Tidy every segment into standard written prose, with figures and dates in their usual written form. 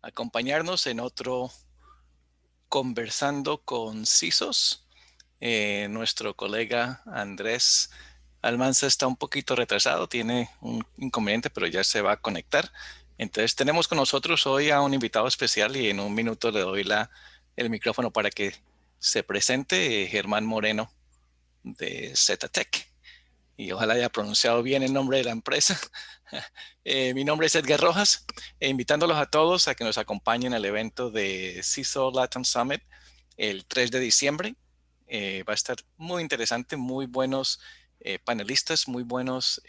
acompañarnos en otro Conversando con CISOs. Nuestro colega Andrés Almanza está un poquito retrasado, tiene un inconveniente, pero ya se va a conectar. Entonces tenemos con nosotros hoy a un invitado especial y en un minuto le doy el micrófono para que se presente, Germán Moreno de ZTech. Y ojalá haya pronunciado bien el nombre de la empresa. Mi nombre es Edgar Rojas, invitándolos a todos a que nos acompañen al evento de CISO Latin Summit el 3 de diciembre. Va a estar muy interesante, muy buenos panelistas, muy buenos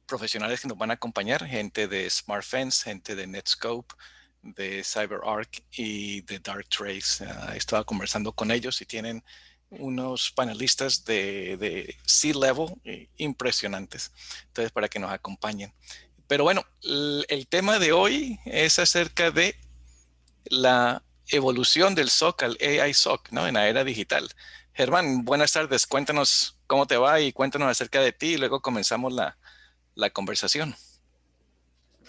profesionales que nos van a acompañar, gente de SmartFence, gente de Netscope, de CyberArk y de Darktrace. Estaba conversando con ellos y tienen unos panelistas de C-level impresionantes. Entonces, para que nos acompañen. Pero bueno, el tema de hoy es acerca de la evolución del SOC al AI SOC, ¿no? En la era digital. Germán, buenas tardes. Cuéntanos cómo te va y cuéntanos acerca de ti y luego comenzamos la conversación.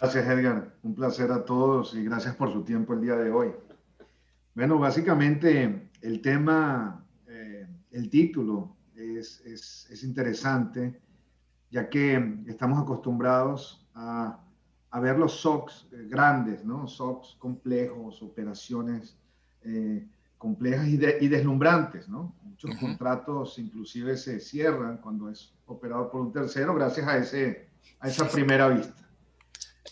Gracias, Edgar. Un placer a todos y gracias por su tiempo el día de hoy. Bueno, básicamente el tema, el título es interesante, ya que estamos acostumbrados a ver los SOCs grandes, ¿no? SOCs complejos, operaciones complejas y deslumbrantes, ¿no? Muchos Ujú. contratos inclusive se cierran cuando es operado por un tercero gracias a esa primera vista.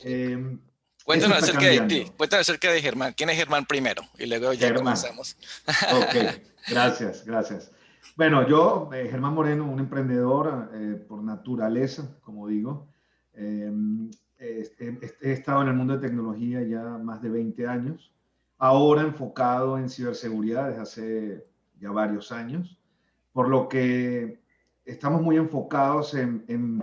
Eh, Eso Cuéntanos está acerca de ti, cambiando. cuéntanos acerca de Germán. ¿Quién es Germán primero? Y luego ya Germán, comenzamos. ok, gracias, gracias. Bueno, yo, Germán Moreno, un emprendedor por naturaleza, como digo. Eh, he estado en el mundo de tecnología ya más de 20 años, ahora enfocado en ciberseguridad desde hace ya varios años, por lo que estamos muy enfocados en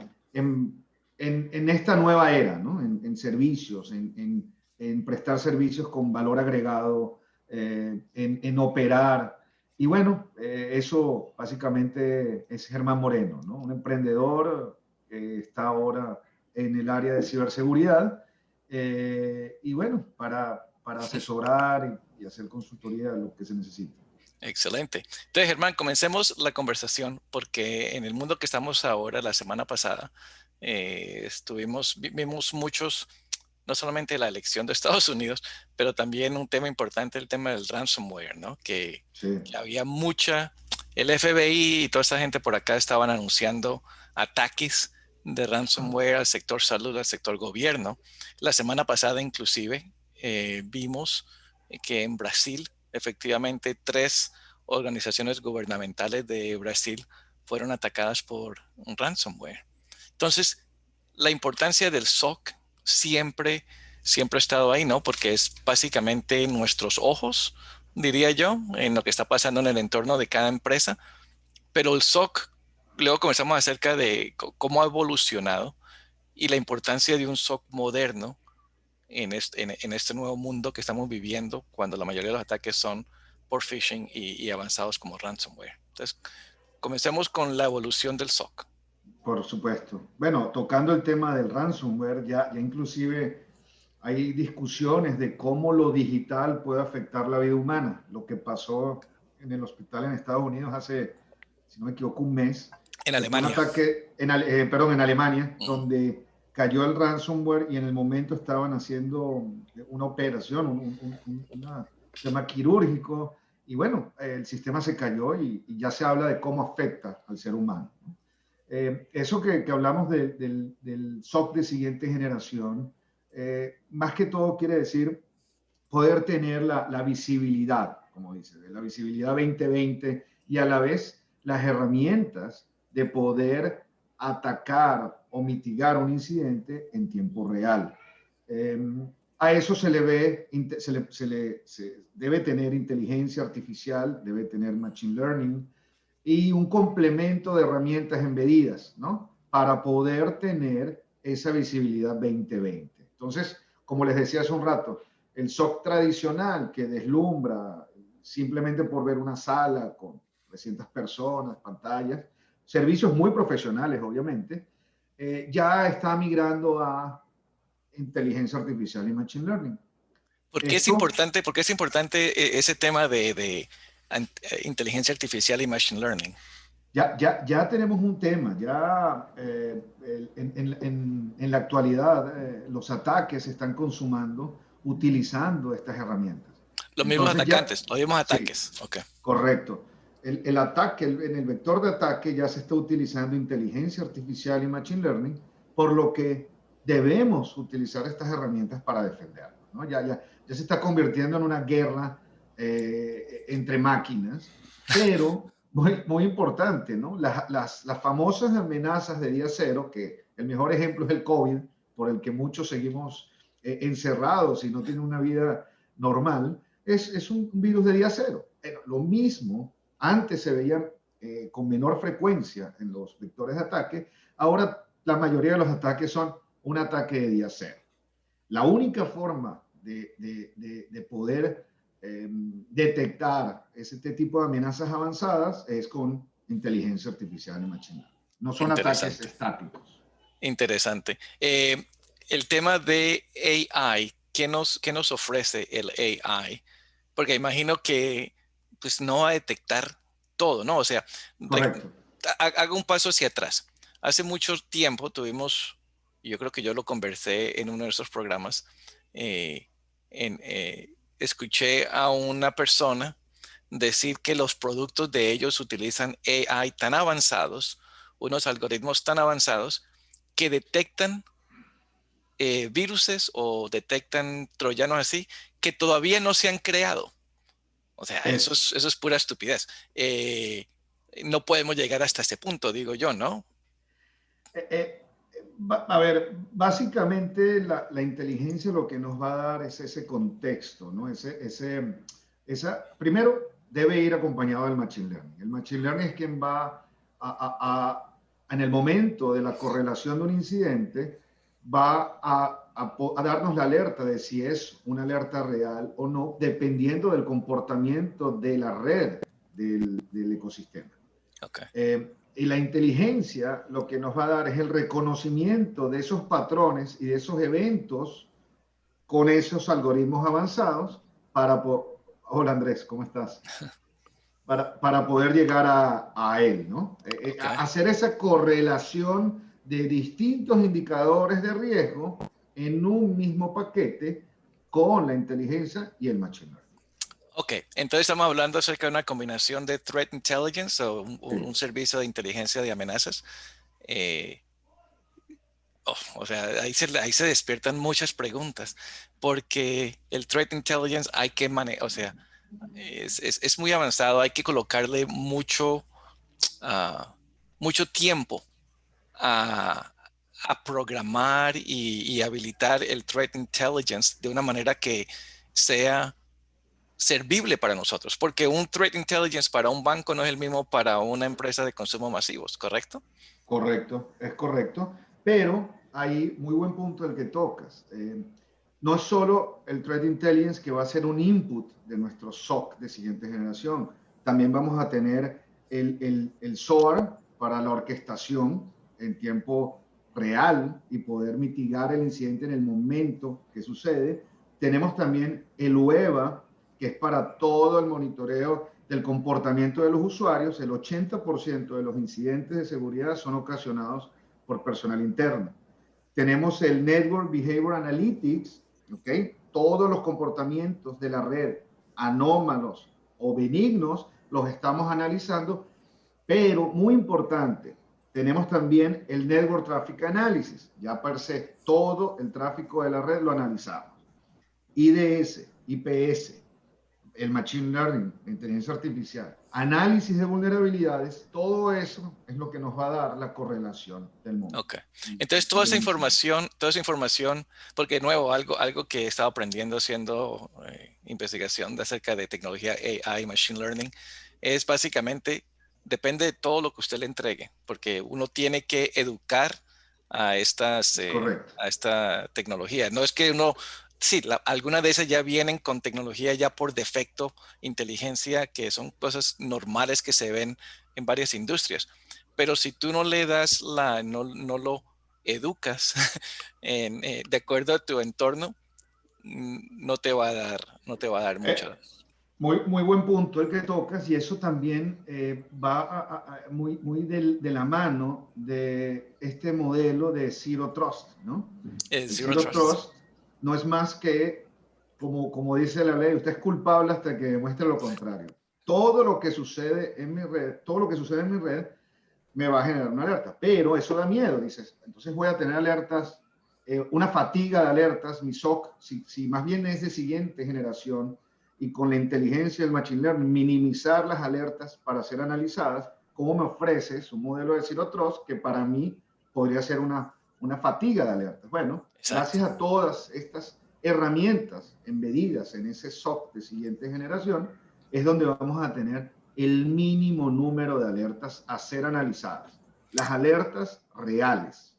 esta nueva era, ¿no? En servicios, en prestar servicios con valor agregado, en operar. Y bueno, eso básicamente es Germán Moreno, ¿no? Un emprendedor que está ahora en el área de ciberseguridad. Y bueno, para asesorar y hacer consultoría de lo que se necesita. Excelente. Entonces, Germán, comencemos la conversación porque en el mundo que estamos ahora, la semana pasada, vimos muchos, no solamente la elección de Estados Unidos, pero también un tema importante, el tema del ransomware, ¿no? Sí. Que había el FBI y toda esa gente por acá estaban anunciando ataques de ransomware al sector salud, al sector gobierno. La semana pasada, inclusive, vimos que en Brasil, efectivamente, 3 organizaciones gubernamentales de Brasil fueron atacadas por un ransomware. Entonces, la importancia del SOC siempre ha estado ahí, ¿no? Porque es básicamente nuestros ojos, diría yo, en lo que está pasando en el entorno de cada empresa. Pero el SOC, luego comenzamos acerca de cómo ha evolucionado y la importancia de un SOC moderno en este nuevo mundo que estamos viviendo, cuando la mayoría de los ataques son por phishing y avanzados como ransomware. Entonces, comencemos con la evolución del SOC. Por supuesto. Bueno, tocando el tema del ransomware, ya inclusive hay discusiones de cómo lo digital puede afectar la vida humana. Lo que pasó en el hospital en Estados Unidos hace, si no me equivoco, un mes, En que fue un Alemania. ataque, perdón, en Alemania, Mm. donde cayó el ransomware y en el momento estaban haciendo una operación, un tema quirúrgico, y bueno, el sistema se cayó y ya se habla de cómo afecta al ser humano, ¿no? Eso que hablamos del SOC de siguiente generación, más que todo quiere decir poder tener la visibilidad, como dice, de la visibilidad 2020 y a la vez las herramientas de poder atacar o mitigar un incidente en tiempo real. Eh, a eso se le ve, se debe tener inteligencia artificial, debe tener machine learning, y un complemento de herramientas embedidas, ¿no? Para poder tener esa visibilidad 2020. Entonces, como les decía hace un rato, el SOC tradicional que deslumbra simplemente por ver una sala con 300 personas, pantallas, servicios muy profesionales, obviamente, ya está migrando a inteligencia artificial y machine learning. Esto por qué es importante ese tema inteligencia artificial y machine learning? ya tenemos un tema, ya en la actualidad los ataques se están consumando utilizando estas herramientas. Los mismos Entonces ya, atacantes, los mismos sí, ataques. Ok, correcto. El ataque, en el vector de ataque ya se está utilizando inteligencia artificial y machine learning, por lo que debemos utilizar estas herramientas para defendernos, ¿no? Ya se está convirtiendo en una guerra entre máquinas, pero muy importante, ¿no? Las famosas amenazas de día cero, que el mejor ejemplo es el COVID, por el que muchos seguimos encerrados y no tienen una vida normal, es un virus de día cero. Lo mismo antes se veía con menor frecuencia en los vectores de ataque, ahora la mayoría de los ataques son un ataque de día cero. La única forma de poder detectar ese tipo de amenazas avanzadas es con inteligencia artificial y machine learning. No son ataques interesante, estáticos. interesante. El tema de AI, qué nos ofrece el AI? Porque imagino que pues no va a detectar todo, ¿no? O sea, Correcto. hago un paso hacia atrás. Hace mucho tiempo tuvimos, yo creo que yo lo conversé en uno de esos programas, eh, escuché a una persona decir que los productos de ellos utilizan AI tan avanzados, unos algoritmos tan avanzados, que detectan viruses o detectan troyanos así, que todavía no se han creado. O sea, Es, eso es pura estupidez. No podemos llegar hasta ese punto, digo yo, ¿no? eh, eh, a ver, básicamente la inteligencia lo que nos va a dar es ese contexto, ¿no? Primero, debe ir acompañado del machine learning. El machine learning es quien va en el momento de la correlación de un incidente, va a darnos la alerta de si es una alerta real o no, dependiendo del comportamiento de la red del ecosistema. Ok, Y la inteligencia lo que nos va a dar es el reconocimiento de esos patrones y de esos eventos con esos algoritmos avanzados para... Hola Andrés, ¿cómo estás? Para poder llegar a él, ¿no? ok. Hacer esa correlación de distintos indicadores de riesgo en un mismo paquete con la inteligencia y el machine learning. Ok, entonces estamos hablando acerca de una combinación de threat intelligence o Sí, un servicio de inteligencia de amenazas. Eh, o sea, ahí se despiertan muchas preguntas, porque el threat intelligence hay que manejar, o sea, es muy avanzado, hay que colocarle ah, mucho tiempo a, a programar y habilitar el threat intelligence de una manera que sea servible para nosotros, porque un threat intelligence para un banco no es el mismo para una empresa de consumo masivos, ¿correcto? correcto, es correcto, pero hay muy buen punto el que tocas. No es solo el Threat Intelligence que va a ser un input de nuestro SOC de siguiente generación, también vamos a tener el SOAR para la orquestación en tiempo real y poder mitigar el incidente en el momento que sucede. Tenemos también el UEVA, que es para todo el monitoreo del comportamiento de los usuarios. El 80% de los incidentes de seguridad son ocasionados por personal interno. Tenemos el Network Behavior Analytics, ¿ok? Todos los comportamientos de la red, anómalos o benignos, los estamos analizando, pero muy importante, tenemos también el Network Traffic Analysis. Ya per se, todo el tráfico de la red lo analizamos. IDS, IPS, el Machine Learning, la inteligencia artificial, análisis de vulnerabilidades, todo eso es lo que nos va a dar la correlación del momento Ok. Entonces, del incidente. toda esa información, porque de nuevo, algo que he estado aprendiendo haciendo investigación de acerca de tecnología AI, Machine Learning, es básicamente, depende de todo lo que usted le entregue, porque uno tiene que educar Es correcto. a esta tecnología. No es que uno, sí, algunas de esas ya vienen con tecnología ya por defecto, inteligencia, que son cosas normales que se ven en varias industrias. Pero si tú no le das no lo educas de acuerdo a tu entorno, no te va a dar mucho. Muy buen punto el que tocas, y eso también va muy de la mano de este modelo de Zero Trust, ¿no? El Zero Zero Trust. Trust no es más que, como dice la ley, usted es culpable hasta que demuestre lo contrario. Todo lo que sucede en mi red, me va a generar una alerta, pero eso da miedo, dices. Entonces voy a tener alertas, una fatiga de alertas, mi SOC, si más bien es de siguiente generación, y con la inteligencia del Machine Learning, minimizar las alertas para ser analizadas, ¿cómo me ofreces un modelo de Zero Trust que para mí podría ser una fatiga de alertas? Bueno, Exacto. gracias a todas estas herramientas embedidas en ese SOC de siguiente generación, es donde vamos a tener el mínimo número de alertas a ser analizadas. Las alertas reales.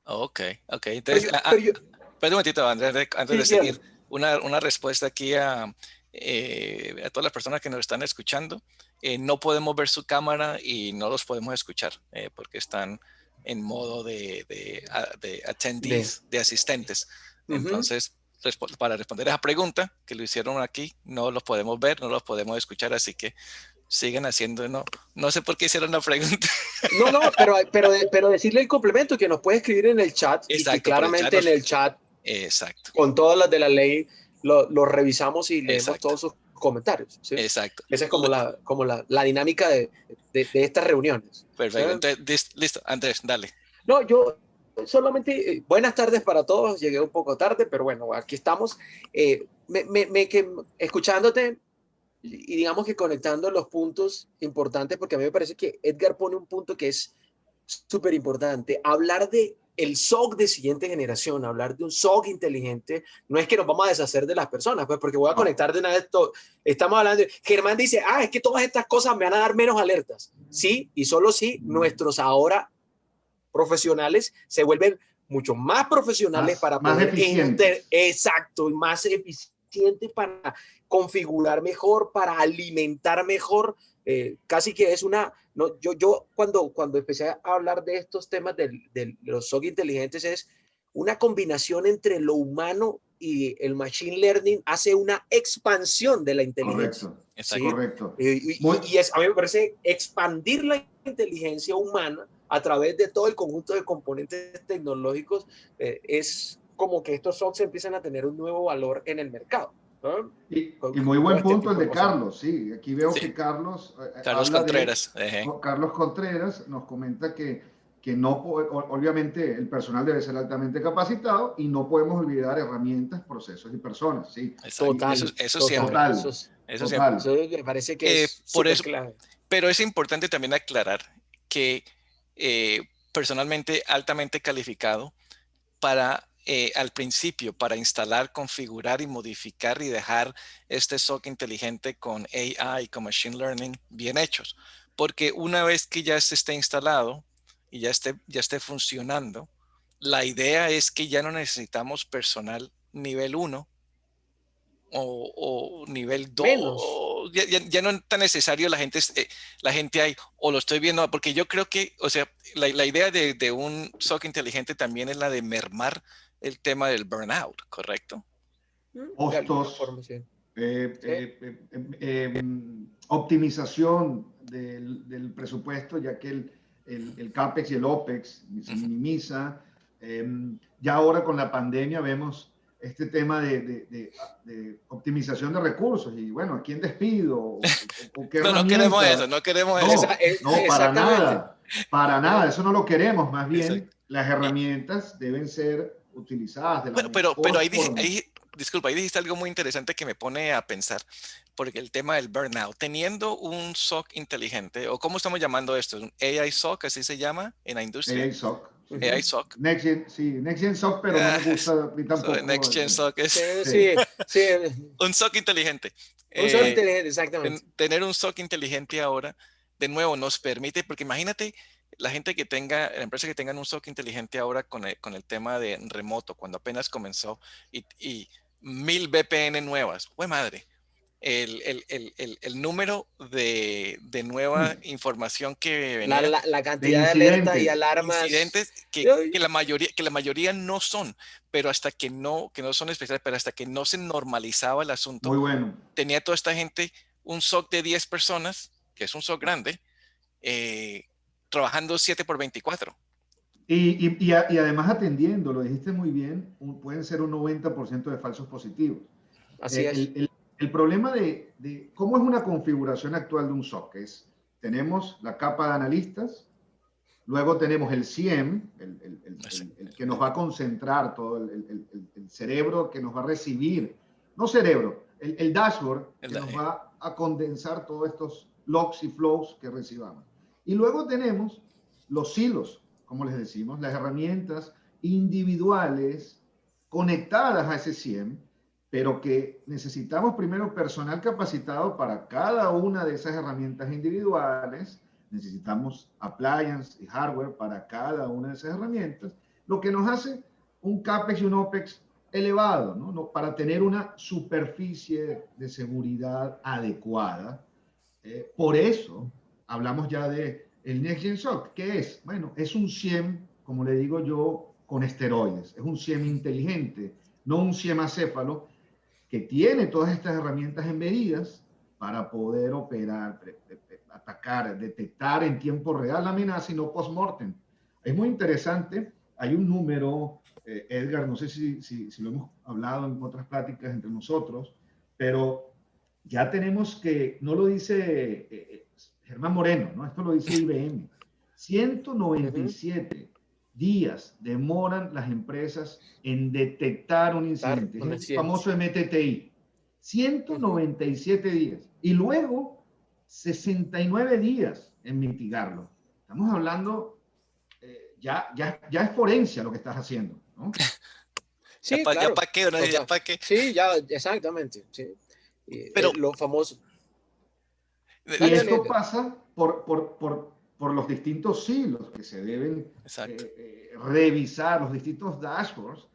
Ok. Pero Entonces, yo, pero yo, perdón un momentito, Andrés, antes sí, de seguir, dígame. una respuesta aquí a todas las personas que nos están escuchando. No podemos ver su cámara y no los podemos escuchar porque están en modo de De, attendees, de asistentes. Ujú. Entonces, para responder a esa pregunta que lo hicieron aquí, no los podemos ver, no los podemos escuchar, así que siguen haciendo, no sé por qué hicieron la pregunta. No, pero decirle el complemento que nos puede escribir en el chat y que Exacto, por el chat. claramente en el chat, Exacto, con todas las de la ley, lo revisamos y leemos exacto, todos sus comentarios. ¿Sí? exacto. Esa es como la dinámica de estas reuniones. ¿Sí? Perfecto. Entonces, listo. Andrés, dale. No, yo solamente, buenas tardes para todos, llegué un poco tarde, pero bueno, aquí estamos. Escuchándote y digamos que conectando los puntos importantes, porque a mí me parece que Edgar pone un punto que es súper importante. Hablar de el SOC de siguiente generación, hablar de un SOC inteligente, no es que nos vamos a deshacer de las personas, pues porque voy a No. conectar de una vez todo. Estamos hablando, Germán dice, es que todas estas cosas me van a dar menos alertas. Sí, y solo si nuestros ahora profesionales se vuelven mucho más profesionales para Más poder eficientes. exacto, y más eficientes para configurar mejor, para alimentar mejor. Casi que es una, no, yo cuando empecé a hablar de estos temas de los SOC inteligentes es una combinación entre lo humano y el machine learning hace una expansión de la inteligencia. Correcto. Exacto. ¿Sí? Correcto. A mí me parece expandir la inteligencia humana a través de todo el conjunto de componentes tecnológicos, es como que estos SOCs empiezan a tener un nuevo valor en el mercado, ¿no? Y muy Todo buen este punto el tipo de de cosas. Carlos, sí. Aquí veo Sí. que Carlos Carlos habla de, Contreras. Carlos Contreras nos comenta que no, obviamente el personal debe ser altamente capacitado y no podemos olvidar herramientas, procesos y personas, sí. Exacto. Total, Eso total. siempre. Total, Eso siempre. total. Eso me parece que es Por súper eso, clave. pero es importante también aclarar que personalmente altamente calificado para al principio, para instalar, configurar y modificar y dejar este SOC inteligente con AI, con Machine Learning bien hechos. Porque una vez que ya se esté instalado y ya esté funcionando, la idea es que ya no necesitamos personal nivel 1 o nivel Menos. 2, ya no es tan necesario la gente ahí, o lo estoy viendo, porque yo creo que, o sea, la idea de un SOC inteligente también es la de mermar el tema del burnout, ¿correcto? De alguna Costos, forma, sí. optimización del presupuesto, ya que el CAPEX y el OPEX se minimiza. Ya ahora con la pandemia vemos este tema de optimización de recursos y bueno, ¿a quién despido? ¿O qué No queremos eso, herramienta? no queremos eso. No, Exactamente. para nada, eso no lo queremos, más bien Exacto. las herramientas deben ser utilizadas de la Bueno, pero mejor forma. disculpa, ahí dijiste algo muy interesante que me pone a pensar, porque el tema del burnout, teniendo un SOC inteligente, o cómo estamos llamando esto, un AI SOC, así se llama en la industria, AI SOC. Sí. AI Ujú. SOC. Next Gen, sí, Next Gen SOC, pero no me gusta a mí Next tampoco. Gen SOC es Sí, Sí, sí, sí. un SOC inteligente. Un SOC Eh, inteligente, exactamente. tener un SOC inteligente ahora, de nuevo, nos permite, porque imagínate la empresa que tengan un SOC inteligente ahora con el tema de remoto, cuando apenas comenzó y 1000 VPN nuevas. ¡Hue madre! el número de nueva información que venía, La de cantidad de alertas y incidentes. alarmas. incidentes Ay, que la mayoría no son, pero hasta que no son especiales, pero hasta que no se normalizaba el asunto, Muy bueno. tenía toda esta gente un SOC de 10 personas, que es un SOC grande, trabajando 7 por 24. Y además atendiendo, lo dijiste muy bien, pueden ser un 90% de falsos positivos. así Eh, es. el, el- el problema de cómo es una configuración actual de un SOC es, tenemos la capa de analistas, luego tenemos el CIEM, el que nos va a concentrar todo, el cerebro que nos va a recibir, no cerebro, el dashboard que nos va a condensar todos estos logs y flows que recibamos. Y luego tenemos los silos, como les decimos, las herramientas individuales conectadas a ese CIEM, pero que necesitamos primero personal capacitado para cada una de esas herramientas individuales. Necesitamos appliance y hardware para cada una de esas herramientas, lo que nos hace un CAPEX y un OPEX elevado, ¿no? Para tener una superficie de seguridad adecuada. Por eso hablamos ya de el Next Gen SOC. ¿Qué es? Bueno, es un CIEM, como le digo yo, con esteroides. Es un CIEM inteligente, no un CIEM acéfalo, que tiene todas estas herramientas embedidas para poder operar, atacar, detectar en tiempo real la amenaza y no post-mortem. Es muy interesante. Hay un número, Edgar, no sé si lo hemos hablado en otras pláticas entre nosotros, pero ya tenemos que, no lo dice Germán Moreno, ¿no? Esto lo dice IBM. Uh -huh. 197 días demoran las empresas en detectar un Estar incidente. Es con el accidentes. famoso MTTI. Uh -huh. 197 días. Y luego 69 días en mitigarlo. Estamos hablando, ya es forencia lo que estás haciendo, ¿no? Sí, Ya claro. para qué, ¿no? Ya Total. para qué. Sí, ya, exactamente. Sí. Pero Lo famoso. Y Dale, dale, esto Edgar. pasa por los distintos silos que se deben exacto. revisar, los distintos dashboards.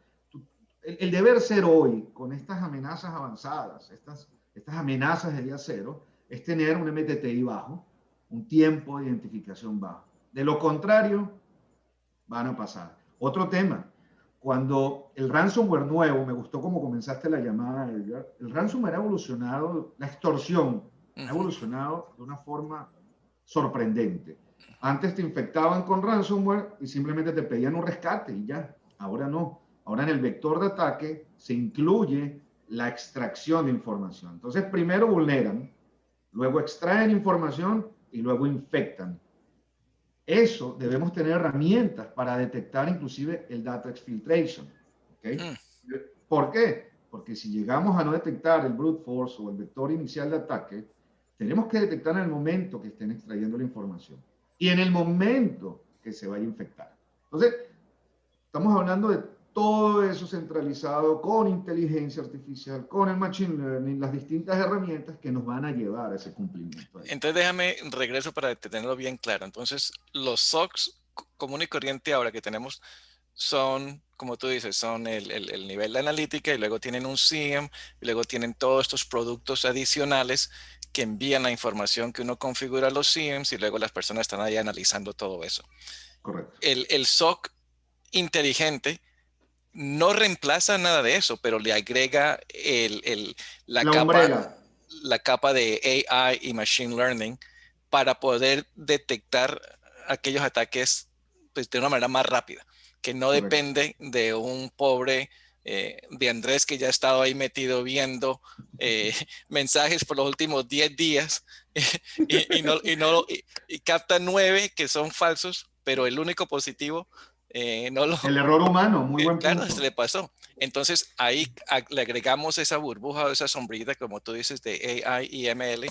El deber ser hoy, con estas amenazas avanzadas, estas amenazas de día cero, es tener un MTTI bajo, un tiempo de identificación bajo. De lo contrario, van a pasar. Otro tema, cuando el ransomware nuevo, me gustó cómo comenzaste la llamada, Edgar, el ransomware ha evolucionado, la extorsión ha evolucionado de una forma sorprendente. Antes te infectaban con ransomware y simplemente te pedían un rescate y ya. Ahora no. Ahora en el vector de ataque se incluye la extracción de información. Entonces primero vulneran, luego extraen información y luego infectan. Eso debemos tener herramientas para detectar inclusive el data exfiltration. ¿Okay? ¿Por qué? Porque si llegamos a no detectar el brute force o el vector inicial de ataque, tenemos que detectar en el momento que estén extrayendo la información y en el momento que se vaya a infectar. Entonces, estamos hablando de todo eso centralizado con inteligencia artificial, con el machine learning, las distintas herramientas que nos van a llevar a ese cumplimiento. Entonces déjame regreso para tenerlo bien claro. Entonces los SOCs común y corriente ahora que tenemos son, como tú dices, son el nivel de analítica y luego tienen un SIEM y luego tienen todos estos productos adicionales que envían la información que uno configura a los SIEMs y luego las personas están ahí analizando todo eso. Correcto. El SOC inteligente no reemplaza nada de eso, pero le agrega la La capa, umbrella. la capa de AI y Machine Learning para poder detectar aquellos ataques pues, de una manera más rápida, que no Correcto. depende de un pobre de Andrés que ya ha estado ahí metido viendo mensajes por los últimos 10 días y capta 9 que son falsos, pero el único positivo no lo, El error humano, muy buen claro, se punto. le pasó. Entonces ahí le agregamos esa burbuja o esa sombrita, como tú dices, de AI y ML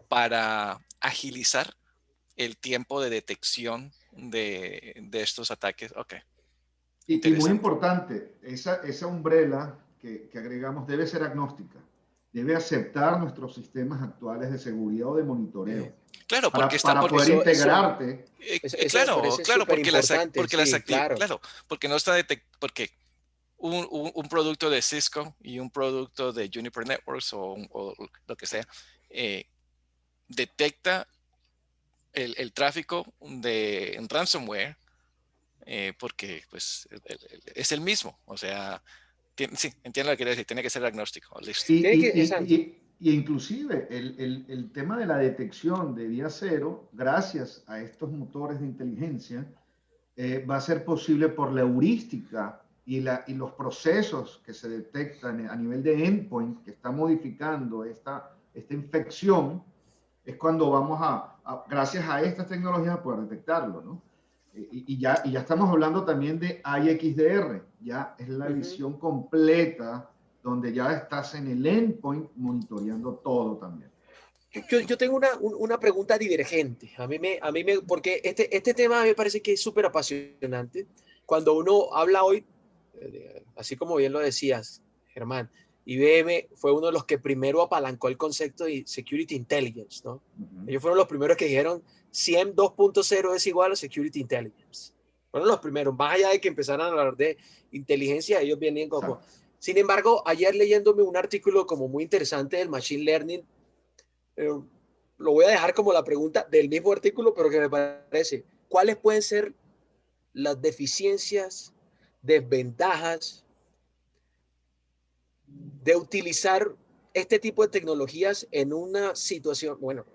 para agilizar el tiempo de detección de estos ataques. Ok, Y muy interesante. importante, esa umbrella que agregamos debe ser agnóstica, debe aceptar nuestros sistemas actuales de seguridad o de monitoreo Claro, porque está, para porque poder integrarte. Eso me claro, parece claro, súper porque importante. Sí, claro. claro, porque no está porque un producto de Cisco y un producto de Juniper Networks o lo que sea, detecta el tráfico de un ransomware, porque pues es el mismo. O sea, sí, entiendo lo que quiere decir, tiene que ser agnóstico. Listo. Tiene que, exacto. Y inclusive el tema de la detección de día cero, gracias a estos motores de inteligencia, va a ser posible por la heurística y los procesos que se detectan a nivel de endpoint que está modificando esta infección, es cuando vamos gracias a estas tecnologías, a poder detectarlo, ¿no? Y ya estamos hablando también de IXDR, ya es la visión completa donde ya estás en el endpoint monitoreando todo también. Yo tengo una pregunta divergente. Porque este tema me parece que es súper apasionante. Cuando uno habla hoy, así como bien lo decías, Germán, IBM fue uno de los que primero apalancó el concepto de Security Intelligence, ¿no? Ellos fueron los primeros que dijeron SIEM 2.0 es igual a Security Intelligence. Fueron los primeros, más allá de que empezaran a hablar de inteligencia, ellos venían como... Sin embargo, ayer leyéndome un artículo como muy interesante del Machine Learning, lo voy a dejar como la pregunta del mismo artículo, pero que me parece, ¿cuáles pueden ser las deficiencias, desventajas de utilizar este tipo de tecnologías en una situación, bueno,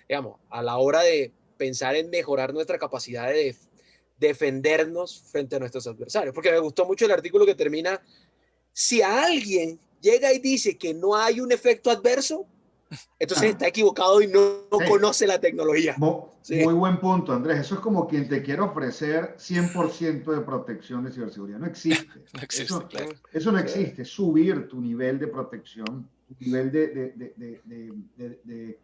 digamos, a la hora de pensar en mejorar nuestra capacidad de defendernos frente a nuestros adversarios? Porque me gustó mucho el artículo que termina, si a alguien llega y dice que no hay un efecto adverso, entonces está equivocado y no conoce la tecnología. Muy buen punto, Andrés. Eso es como quien te quiere ofrecer 100% de protección de ciberseguridad. No existe. No existe, claro. Eso no existe. Subir tu nivel de protección, tu nivel de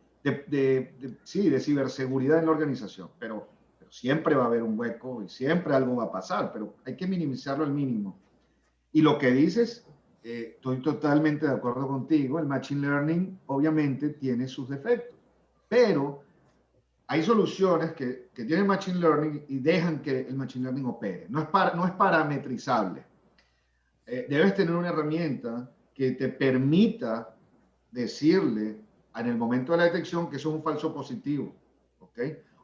ciberseguridad en la organización. Pero siempre va a haber un hueco y siempre algo va a pasar, pero hay que minimizarlo al mínimo. Y lo que dices, estoy totalmente de acuerdo contigo. El Machine Learning obviamente tiene sus defectos, pero hay soluciones que tienen Machine Learning y dejan que el Machine Learning opere. No es parametrizable. Debes tener una herramienta que te permita decirle en el momento de la detección que eso es un falso positivo, ¿ok?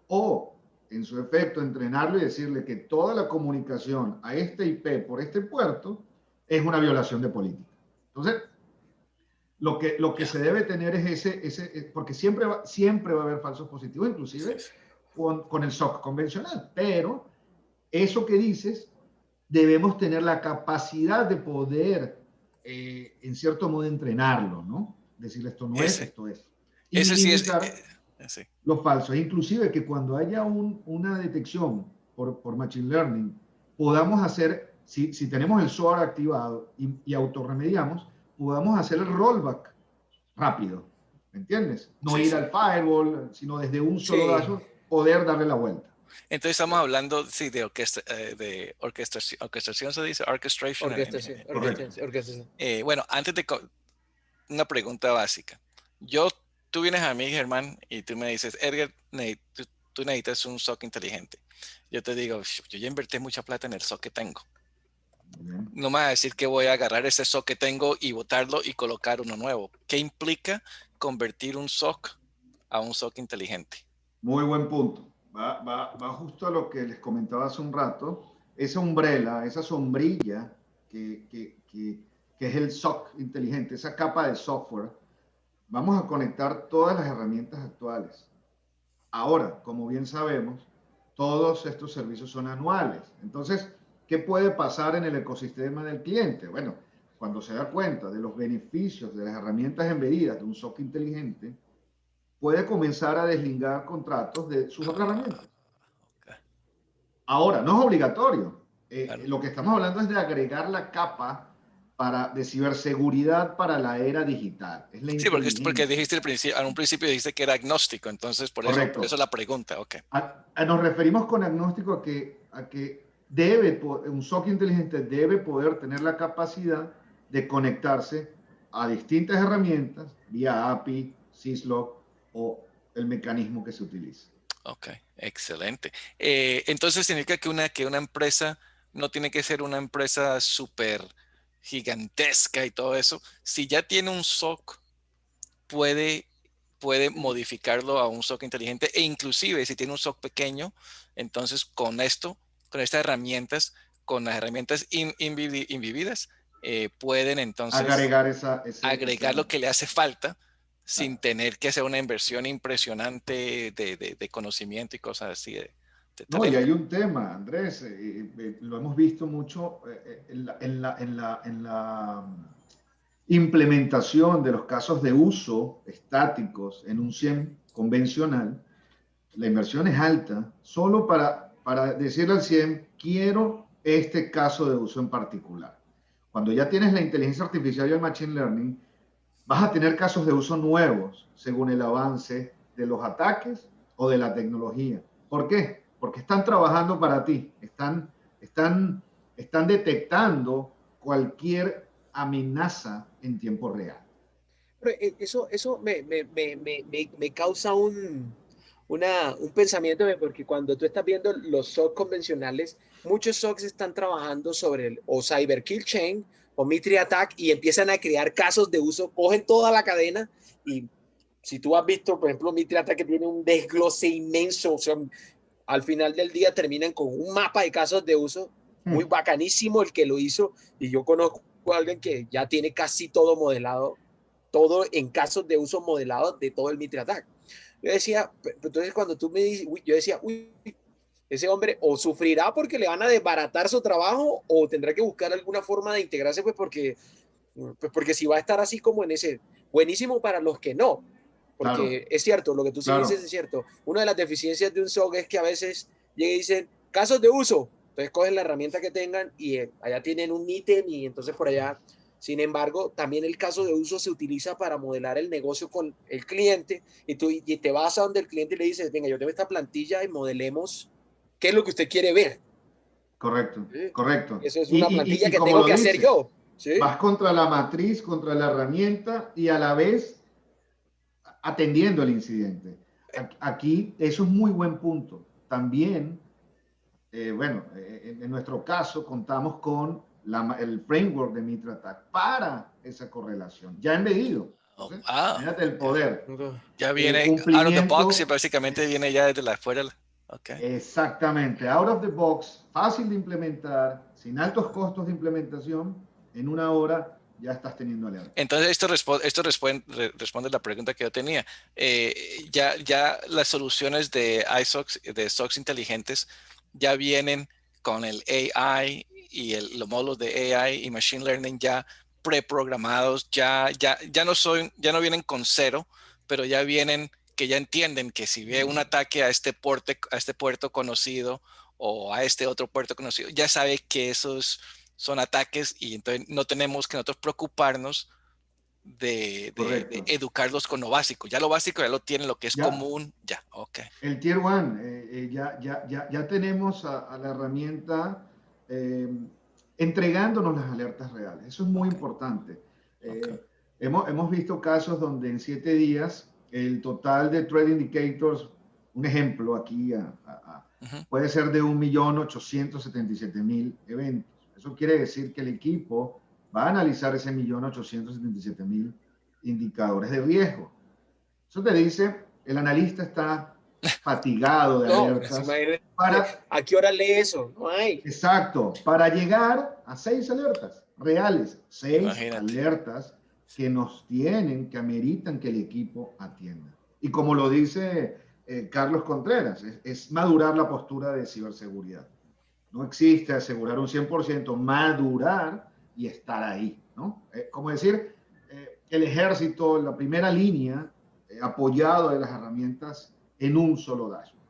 O, en su efecto, entrenarlo y decirle que toda la comunicación a este IP por este puerto es una violación de política. Entonces, lo que se debe tener es porque siempre va a haber falsos positivos, inclusive con el SOC convencional, pero eso que dices, debemos tener la capacidad de poder, en cierto modo, entrenarlo, ¿no? Decirle esto no es, esto es. Y Ese sí es. minimizar Sí. los falsos. Inclusive que cuando haya una detección por Machine Learning, podamos hacer, si tenemos el SOAR activado y autorremediamos, podamos hacer el rollback rápido, ¿me entiendes? No ir al firewall, sino desde un solo dash poder darle la vuelta. Entonces estamos hablando, sí, de orquestación, se dice, orchestration. Orquestación. Bueno, antes de una pregunta básica. Tú vienes a mí, Germán, y tú me dices, Edgar, tú necesitas un SOC inteligente. Yo te digo, yo ya invertí mucha plata en el SOC que tengo. No me vas a decir que voy a agarrar ese SOC que tengo y botarlo y colocar uno nuevo. ¿Qué implica convertir un SOC a un SOC inteligente? Muy buen punto. Va justo a lo que les comentaba hace un rato. Esa umbrella, esa sombrilla que es el SOC inteligente, esa capa de software, vamos a conectar todas las herramientas actuales. Ahora, como bien sabemos, todos estos servicios son anuales. Entonces, ¿qué puede pasar en el ecosistema del cliente? Bueno, cuando se da cuenta de los beneficios de las herramientas embedidas de un SOC inteligente, puede comenzar a desligar contratos de sus otras herramientas. Ahora, no es obligatorio. Claro. Lo que estamos hablando es de agregar la capa de ciberseguridad para la era digital. Es la Sí, porque dijiste inteligencia. en un principio dijiste que era agnóstico, entonces por eso la pregunta, ok. Nos referimos con agnóstico a que un SOC inteligente debe poder tener la capacidad de conectarse a distintas herramientas vía API, Syslog o el mecanismo que se utilice. Ok, excelente. Entonces significa que una empresa no tiene que ser una empresa súper gigantesca y todo eso, si ya tiene un SOC, puede modificarlo a un SOC inteligente, e inclusive si tiene un SOC pequeño, entonces con estas herramientas, con las herramientas invividas, pueden entonces Agregar agregar lo que le hace falta sin tener que hacer una inversión impresionante de conocimiento y cosas así, de No, y talento. hay un tema, Andrés, lo hemos visto mucho en la implementación de los casos de uso estáticos en un SIEM convencional. La inversión es alta, solo para decirle al SIEM, quiero este caso de uso en particular. Cuando ya tienes la inteligencia artificial y el machine learning, vas a tener casos de uso nuevos según el avance de los ataques o de la tecnología. ¿Por qué? Porque están trabajando para ti, están detectando cualquier amenaza en tiempo real. Pero eso me causa un pensamiento, porque cuando tú estás viendo los SOC convencionales, muchos SOCs están trabajando sobre o Cyber Kill Chain o Mitri Attack y empiezan a crear casos de uso, cogen toda la cadena y si tú has visto, por ejemplo, Mitri Attack que tiene un desglose inmenso, o sea, al final del día terminan con un mapa de casos de uso muy bacanísimo el que lo hizo y yo conozco a alguien que ya tiene casi todo modelado, todo en casos de uso modelado de todo el Mitri Attack. Yo decía, entonces cuando tú me dices, yo decía, uy, ese hombre o sufrirá porque le van a desbaratar su trabajo o tendrá que buscar alguna forma de integrarse, pues porque si va a estar así como en ese, buenísimo para los que no, Claro, porque es cierto, lo que tú sí dices claro. es cierto. Una de las deficiencias de un SOC es que a veces llegan y dicen, casos de uso, entonces cogen la herramienta que tengan y allá tienen un ítem y entonces por allá. Sin embargo, también el caso de uso se utiliza para modelar el negocio con el cliente y te vas a donde el cliente y le dices, venga, yo tengo esta plantilla y modelemos qué es lo que usted quiere ver. Correcto, ¿Sí? correcto. Eso es una plantilla Y que como tengo lo que hacer dices, yo. ¿Sí? vas contra la matriz, contra la herramienta y a la vez atendiendo el incidente. Aquí, eso es muy buen punto. También, bueno, en nuestro caso contamos con el framework de MitraTac para esa correlación, ya embedido. Oh, Entonces, wow. imagínate el poder. Ya viene out of the box y Cumplimiento, básicamente viene ya desde la afuera. Ok. exactamente, out of the box, fácil de implementar, sin altos costos de implementación, en una hora ya estás teniendo alerta. Entonces, responde la pregunta que yo tenía. Ya las soluciones de iSOCs, de SOCs inteligentes, ya vienen con el AI y los módulos de AI y Machine Learning ya preprogramados, ya no vienen con cero, pero ya vienen que ya entienden que si ve un ataque a este puerto conocido o a este otro puerto conocido, ya sabe que esos son ataques y entonces no tenemos que nosotros preocuparnos de Correcto. educarlos con lo básico. Ya lo básico ya lo tienen, lo que es Ya, común, ya, ok. el Tier 1, ya tenemos a la herramienta eh, entregándonos las alertas reales. Eso es muy Ok, importante. ok. Hemos visto casos donde en 7 días el total de Threat Indicators, un ejemplo aquí, Ujú. puede ser de 1.877.000 eventos. Eso quiere decir que el equipo va a analizar ese 1.877.000 indicadores de riesgo. Eso te dice, el analista está fatigado de No, pues alertas imagínate, para, ¿a qué hora lee eso? No hay. exacto, para llegar a 6 alertas reales, seis Imagínate. alertas que nos tienen, que ameritan que el equipo atienda. Y como lo dice Carlos Contreras, es madurar la postura de ciberseguridad. No existe asegurar un 100%, madurar y estar ahí, ¿no? Como decir, el ejército, la primera línea, apoyado de las herramientas en un solo dashboard,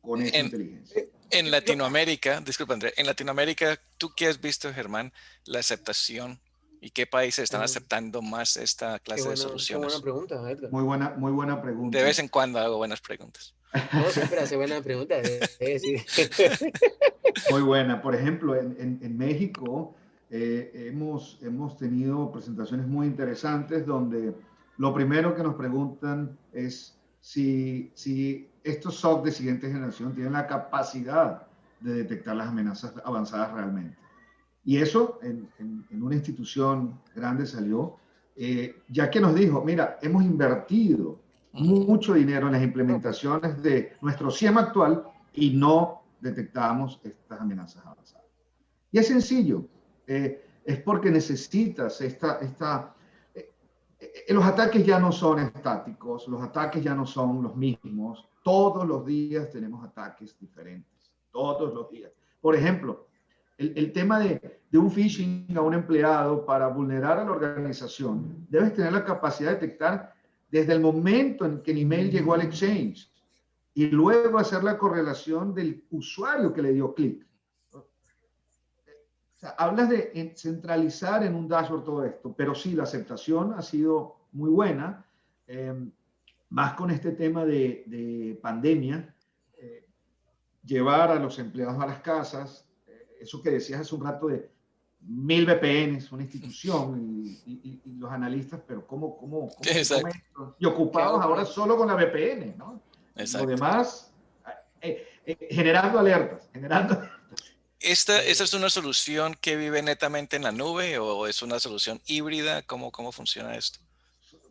con esa En, inteligencia. en Latinoamérica, disculpa André, en Latinoamérica, ¿tú qué has visto, Germán, la aceptación y qué países están Qué, aceptando más esta clase de qué buena soluciones? pregunta, Edgar. Muy buena De vez pregunta. en cuando hago buenas preguntas. No, siempre hace buena pregunta. Sí. Muy buena. Por ejemplo, en México hemos tenido presentaciones muy interesantes donde lo primero que nos preguntan es si estos SOC de siguiente generación tienen la capacidad de detectar las amenazas avanzadas realmente. Y eso en una institución grande salió, ya que nos dijo, mira, hemos invertido mucho dinero en las implementaciones de nuestro SIEM actual y no detectamos estas amenazas avanzadas. Y es sencillo, es porque necesitas los ataques ya no son estáticos, los ataques ya no son los mismos, todos los días tenemos ataques diferentes, todos los días. Por ejemplo, el tema de un phishing a un empleado para vulnerar a la organización, debes tener la capacidad de detectar desde el momento en que el email llegó al exchange y luego hacer la correlación del usuario que le dio clic. O sea, hablas de centralizar en un dashboard todo esto, pero sí, la aceptación ha sido muy buena, más con este tema de pandemia, llevar a los empleados a las casas, eso que decías hace un rato de 1000 VPNs, una institución, y los analistas, pero ¿cómo esto? Y ocupados ahora solo con la VPN, ¿no? Exacto. Lo demás, generando alertas. ¿Esta es una solución que vive netamente en la nube o es una solución híbrida? ¿Cómo funciona esto?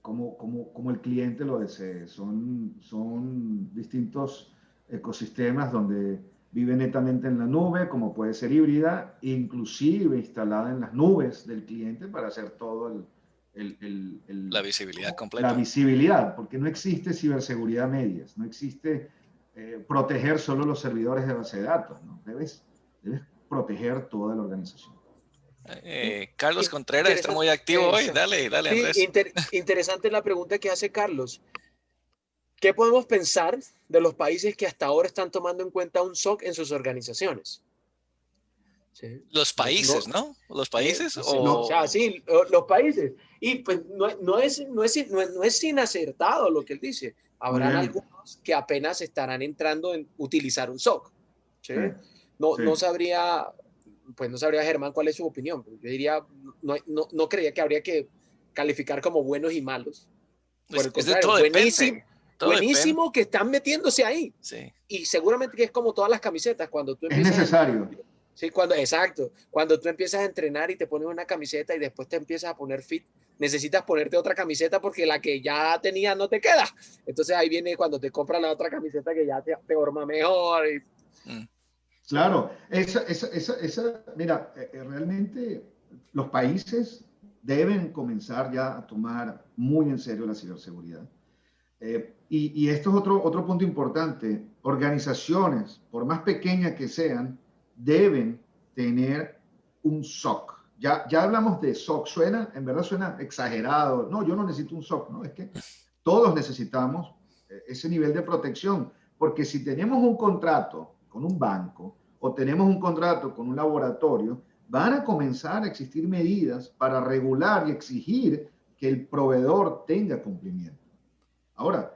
Como el cliente lo desee. Son distintos ecosistemas donde vive netamente en la nube, como puede ser híbrida, inclusive instalada en las nubes del cliente para hacer todo la visibilidad completa. La visibilidad, porque no existe ciberseguridad a medias, no existe proteger solo los servidores de base de datos, ¿no? Debes proteger toda la organización. Carlos Contreras está muy activo hoy. Dale, Andrés. Sí, interesante la pregunta que hace Carlos. ¿Qué podemos pensar de los países que hasta ahora están tomando en cuenta un SOC en sus organizaciones? ¿Sí? Los países, ¿no? ¿Los países? O sea, sí, los países. Y pues no es sin acertado lo que él dice. Habrán algunos que apenas estarán entrando en utilizar un SOC. ¿Sí? No sabría, Germán, cuál es su opinión. Yo diría, no creía que habría que calificar como buenos y malos. Por el contrario, buenísimo que están metiéndose ahí. Sí. Y seguramente que es como todas las camisetas. Cuando tú empiezas, es necesario. Sí, cuando tú empiezas a entrenar y te pones una camiseta y después te empiezas a poner fit, necesitas ponerte otra camiseta porque la que ya tenías no te queda. Entonces ahí viene cuando te compras la otra camiseta que ya te forma mejor. Claro, mira, realmente los países deben comenzar ya a tomar muy en serio la ciberseguridad. Y esto es otro punto importante. Organizaciones, por más pequeñas que sean, deben tener un SOC. Ya hablamos de SOC, en verdad suena exagerado. No, yo no necesito un SOC, ¿no? Es que todos necesitamos ese nivel de protección, porque si tenemos un contrato con un banco o tenemos un contrato con un laboratorio, van a comenzar a existir medidas para regular y exigir que el proveedor tenga cumplimiento. Ahora,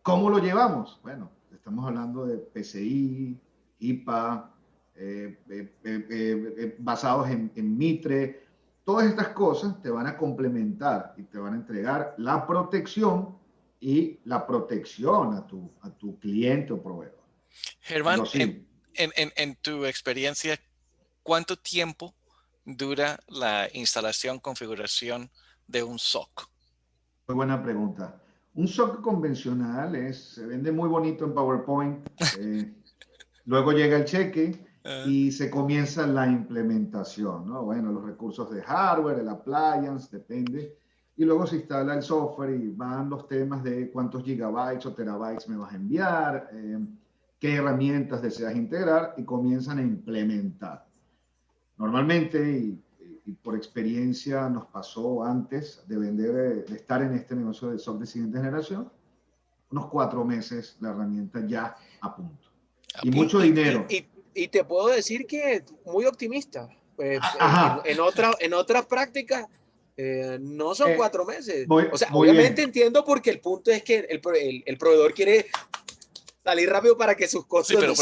¿cómo lo llevamos? Bueno, estamos hablando de PCI, IPA, basados en Mitre. Todas estas cosas te van a complementar y te van a entregar la protección y la protección a tu cliente o proveedor. Germán, en tu experiencia, ¿cuánto tiempo dura la instalación, configuración de un SOC? Muy buena pregunta. Un SOC convencional se vende muy bonito en PowerPoint, luego llega el cheque y se comienza la implementación, ¿no? Bueno, los recursos de hardware, el appliance, depende, y luego se instala el software y van los temas de cuántos gigabytes o terabytes me vas a enviar, qué herramientas deseas integrar y comienzan a implementar. Normalmente, y por experiencia nos pasó antes de estar en este negocio de SOC de siguiente generación, unos 4 meses la herramienta ya a punto. Y mucho dinero. Y te puedo decir que muy optimista. Pues, en otras prácticas no son 4 meses. Obviamente entiendo porque el punto es que el proveedor quiere salir rápido para que sus costos pero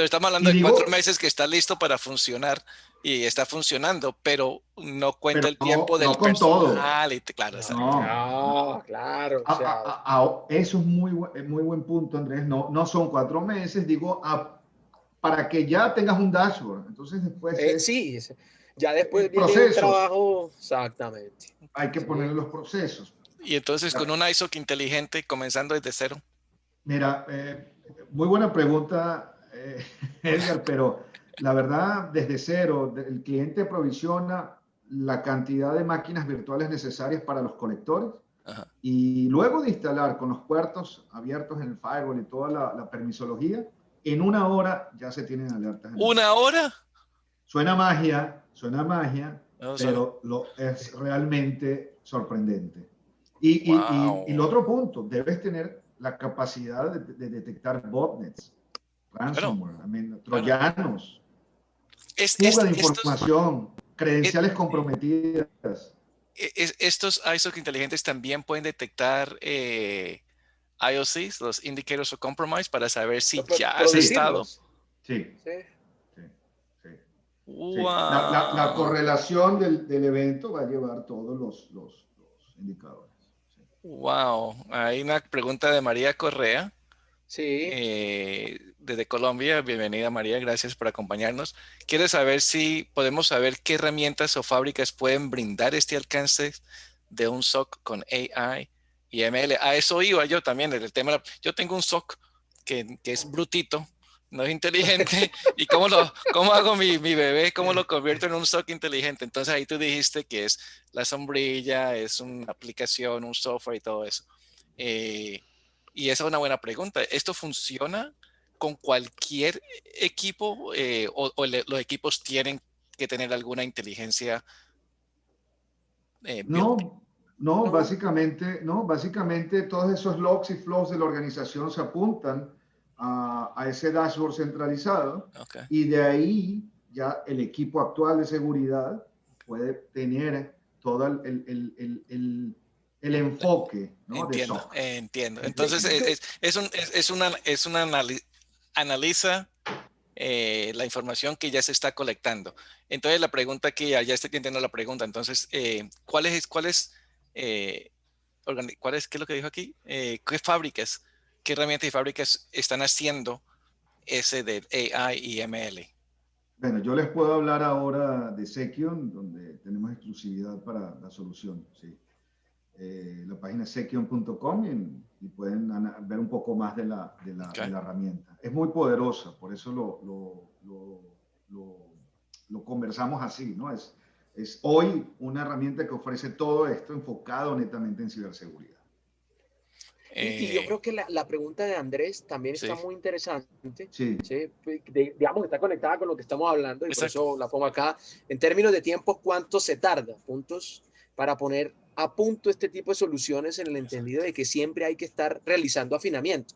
estamos hablando de 4 meses que está listo para funcionar y está funcionando, pero no cuenta el tiempo del personal. Claro. Eso es muy buen punto, Andrés. No son 4 meses, digo, para que ya tengas un dashboard. Entonces después sí, Ya después viene un procesos. trabajo, exactamente. Hay que ponerle los procesos. Y entonces con un ISOC inteligente, comenzando desde cero. Mira, muy buena pregunta, Edgar, pero la verdad, desde cero, el cliente provisiona la cantidad de máquinas virtuales necesarias para los conectores Ajá. y luego de instalar con los puertos abiertos en el firewall y toda la permisología, en una hora ya se tienen alertas. ¿Una hora? Suena magia, No, pero es realmente sorprendente. Y el wow. otro punto, debes tener la capacidad de detectar botnets, Claro, ransomware, claro. troyanos, fuga de información, es- credenciales comprometidas. estos ISOC inteligentes también pueden detectar IOCs, los Indicators of Compromise, para saber si ya has Sí, estado. Prodigirlos. sí, Sí. sí, sí. Sí. La Wow. correlación del evento va a llevar todos los indicadores. Sí. Wow. Hay una pregunta de María Correa. Sí. Desde Colombia. Bienvenida María, gracias por acompañarnos. Quiere saber si podemos saber qué herramientas o fábricas pueden brindar este alcance de un SOC con AI y ML. A eso iba yo también, el tema. Yo tengo un SOC que es brutito, no es inteligente. ¿Y cómo hago mi bebé? ¿Cómo lo convierto en un SOC inteligente? Entonces ahí tú dijiste que es la sombrilla, es una aplicación, un software y todo eso. Eh, y esa es una buena pregunta. ¿Esto funciona con cualquier equipo los equipos tienen que tener alguna inteligencia built? No, no, No. básicamente todos esos logs y flows de la organización se apuntan a ese dashboard centralizado Okay. y de ahí ya el equipo actual de seguridad puede tener todo el enfoque, ¿no? de Entiendo, SOC. entiendo. Entonces ¿Entiendes? analiza la información que ya se está colectando. Entonces la pregunta que ya estoy entendiendo la pregunta. Entonces, ¿qué es lo que dijo aquí? ¿Qué fábricas, qué herramientas y fábricas están haciendo ese de AI y ML? Bueno, yo les puedo hablar ahora de Sekion, donde tenemos exclusividad para la solución. Sí. La página es sekion.com y pueden ver un poco más de Okay. la herramienta. Es muy poderosa, por eso lo conversamos así, ¿no? Es hoy una herramienta que ofrece todo esto enfocado netamente en ciberseguridad. Y yo creo que la pregunta de Andrés también está Sí, muy interesante. Sí, ¿Sí? Digamos que está conectada con lo que estamos hablando y por exacto. eso la pongo acá. En términos de tiempo, ¿cuánto se tarda? Puntos para poner a punto este tipo de soluciones en el entendido de que siempre hay que estar realizando afinamiento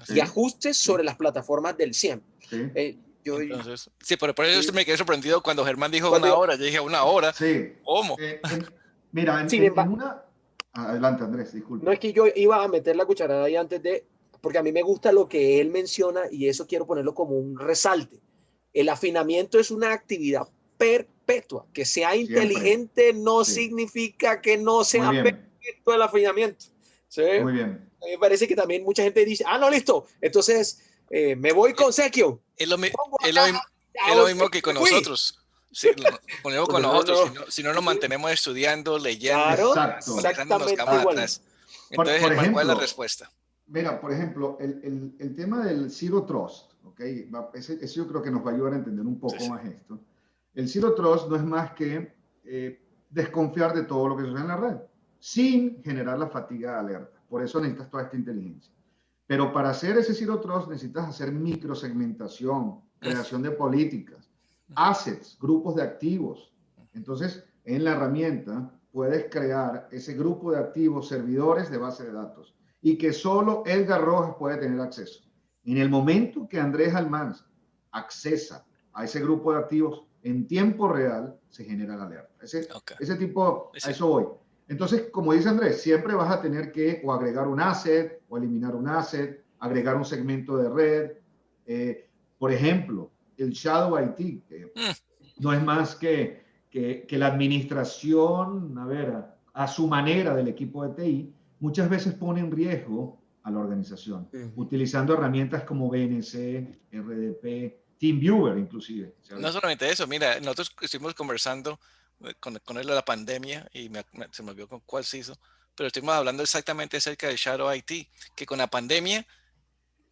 y sí, ajustes Sí. sobre las plataformas del SIEM. sí, Yo, Entonces, sí, por eso yo, me quedé sorprendido cuando Germán dijo cuando una yo, hora. Yo dije, ¿una hora? sí. ¿Cómo? Mira, sin embargo, una... Adelante, Andrés, no disculpa. es que yo iba a meter la cucharada ahí antes de, porque a mí me gusta lo que él menciona y eso quiero ponerlo como un resalte. El afinamiento es una actividad perpetua. Que sea Siempre. inteligente no Sí. significa que no Muy sea bien, perfecto el afinamiento. ¿Sí? muy bien. A mí me parece que también mucha gente dice, ah, no, listo, entonces me voy Es, con Sequio. es lo, mi- Pongo es lo acá, mi- es lo hago mismo Sequio, que me con fui. nosotros. Sí, lo mismo con No, no, nosotros. no. Si no nos mantenemos estudiando, leyendo, Claro, Exacto. actualizando, nos exactamente quedamos igual. atrás. Entonces, Por Germán, ¿cuál es la ejemplo, respuesta? mira, por ejemplo, el tema del Zero Trust, ¿ok? Ese yo creo que nos va a ayudar a entender un Sí, poco sí. más esto. El Zero Trust no es más que desconfiar de todo lo que sucede en la red, sin generar la fatiga de alerta. Por eso necesitas toda esta inteligencia. Pero para hacer ese Zero Trust necesitas hacer microsegmentación, Mm, creación de políticas, assets, grupos de activos. Entonces, en la herramienta puedes crear ese grupo de activos, servidores de base de datos, y que solo Edgar Rojas puede tener acceso. En el momento que Andrés Almanza accesa a ese grupo de activos en tiempo real, se genera la alerta. ok. Ese tipo, a Sí, eso voy. Entonces, como dice Andrés, siempre vas a tener que o agregar un asset o eliminar un asset, agregar un segmento de red. Por ejemplo, el Shadow IT, que mm, no es más que la administración, a su manera del equipo de TI, muchas veces pone en riesgo a la organización, Mm. utilizando herramientas como BNC, RDP, TeamViewer inclusive. No solamente eso, mira, nosotros estuvimos conversando con él de la pandemia y se me olvidó con cuál se hizo, pero estuvimos hablando exactamente acerca de Shadow IT, que con la pandemia,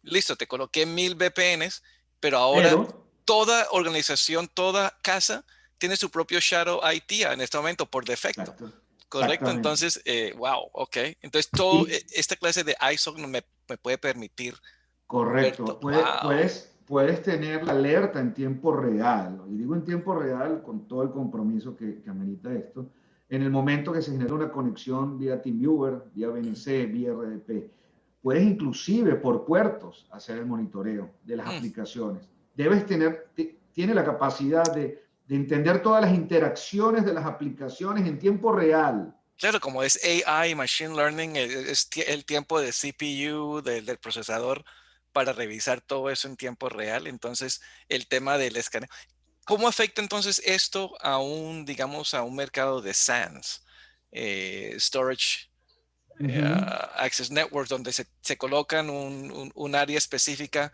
listo, te coloqué 1000 VPNs, pero ahora Pero, toda organización, toda casa tiene su propio Shadow IT en este momento por defecto. exacto, Correcto, exactamente. entonces, wow, ok. Entonces, todo Y esta clase de ISO me puede permitir ver correcto, todo. Wow. puedes tener la alerta en tiempo real, ¿no? Y digo en tiempo real con todo el compromiso que amerita esto, en el momento que se genera una conexión vía TeamViewer, vía BNC, vía RDP. Puedes inclusive por puertos hacer el monitoreo de las aplicaciones. Tiene la capacidad de entender todas las interacciones de las aplicaciones en tiempo real. Claro, como es AI, Machine Learning, es el tiempo de CPU, del procesador, para revisar todo eso en tiempo real. Entonces, el tema del escaneo. ¿Cómo afecta entonces esto a digamos, a un mercado de SANs, Storage Ujú. Access Networks, donde se colocan un área específica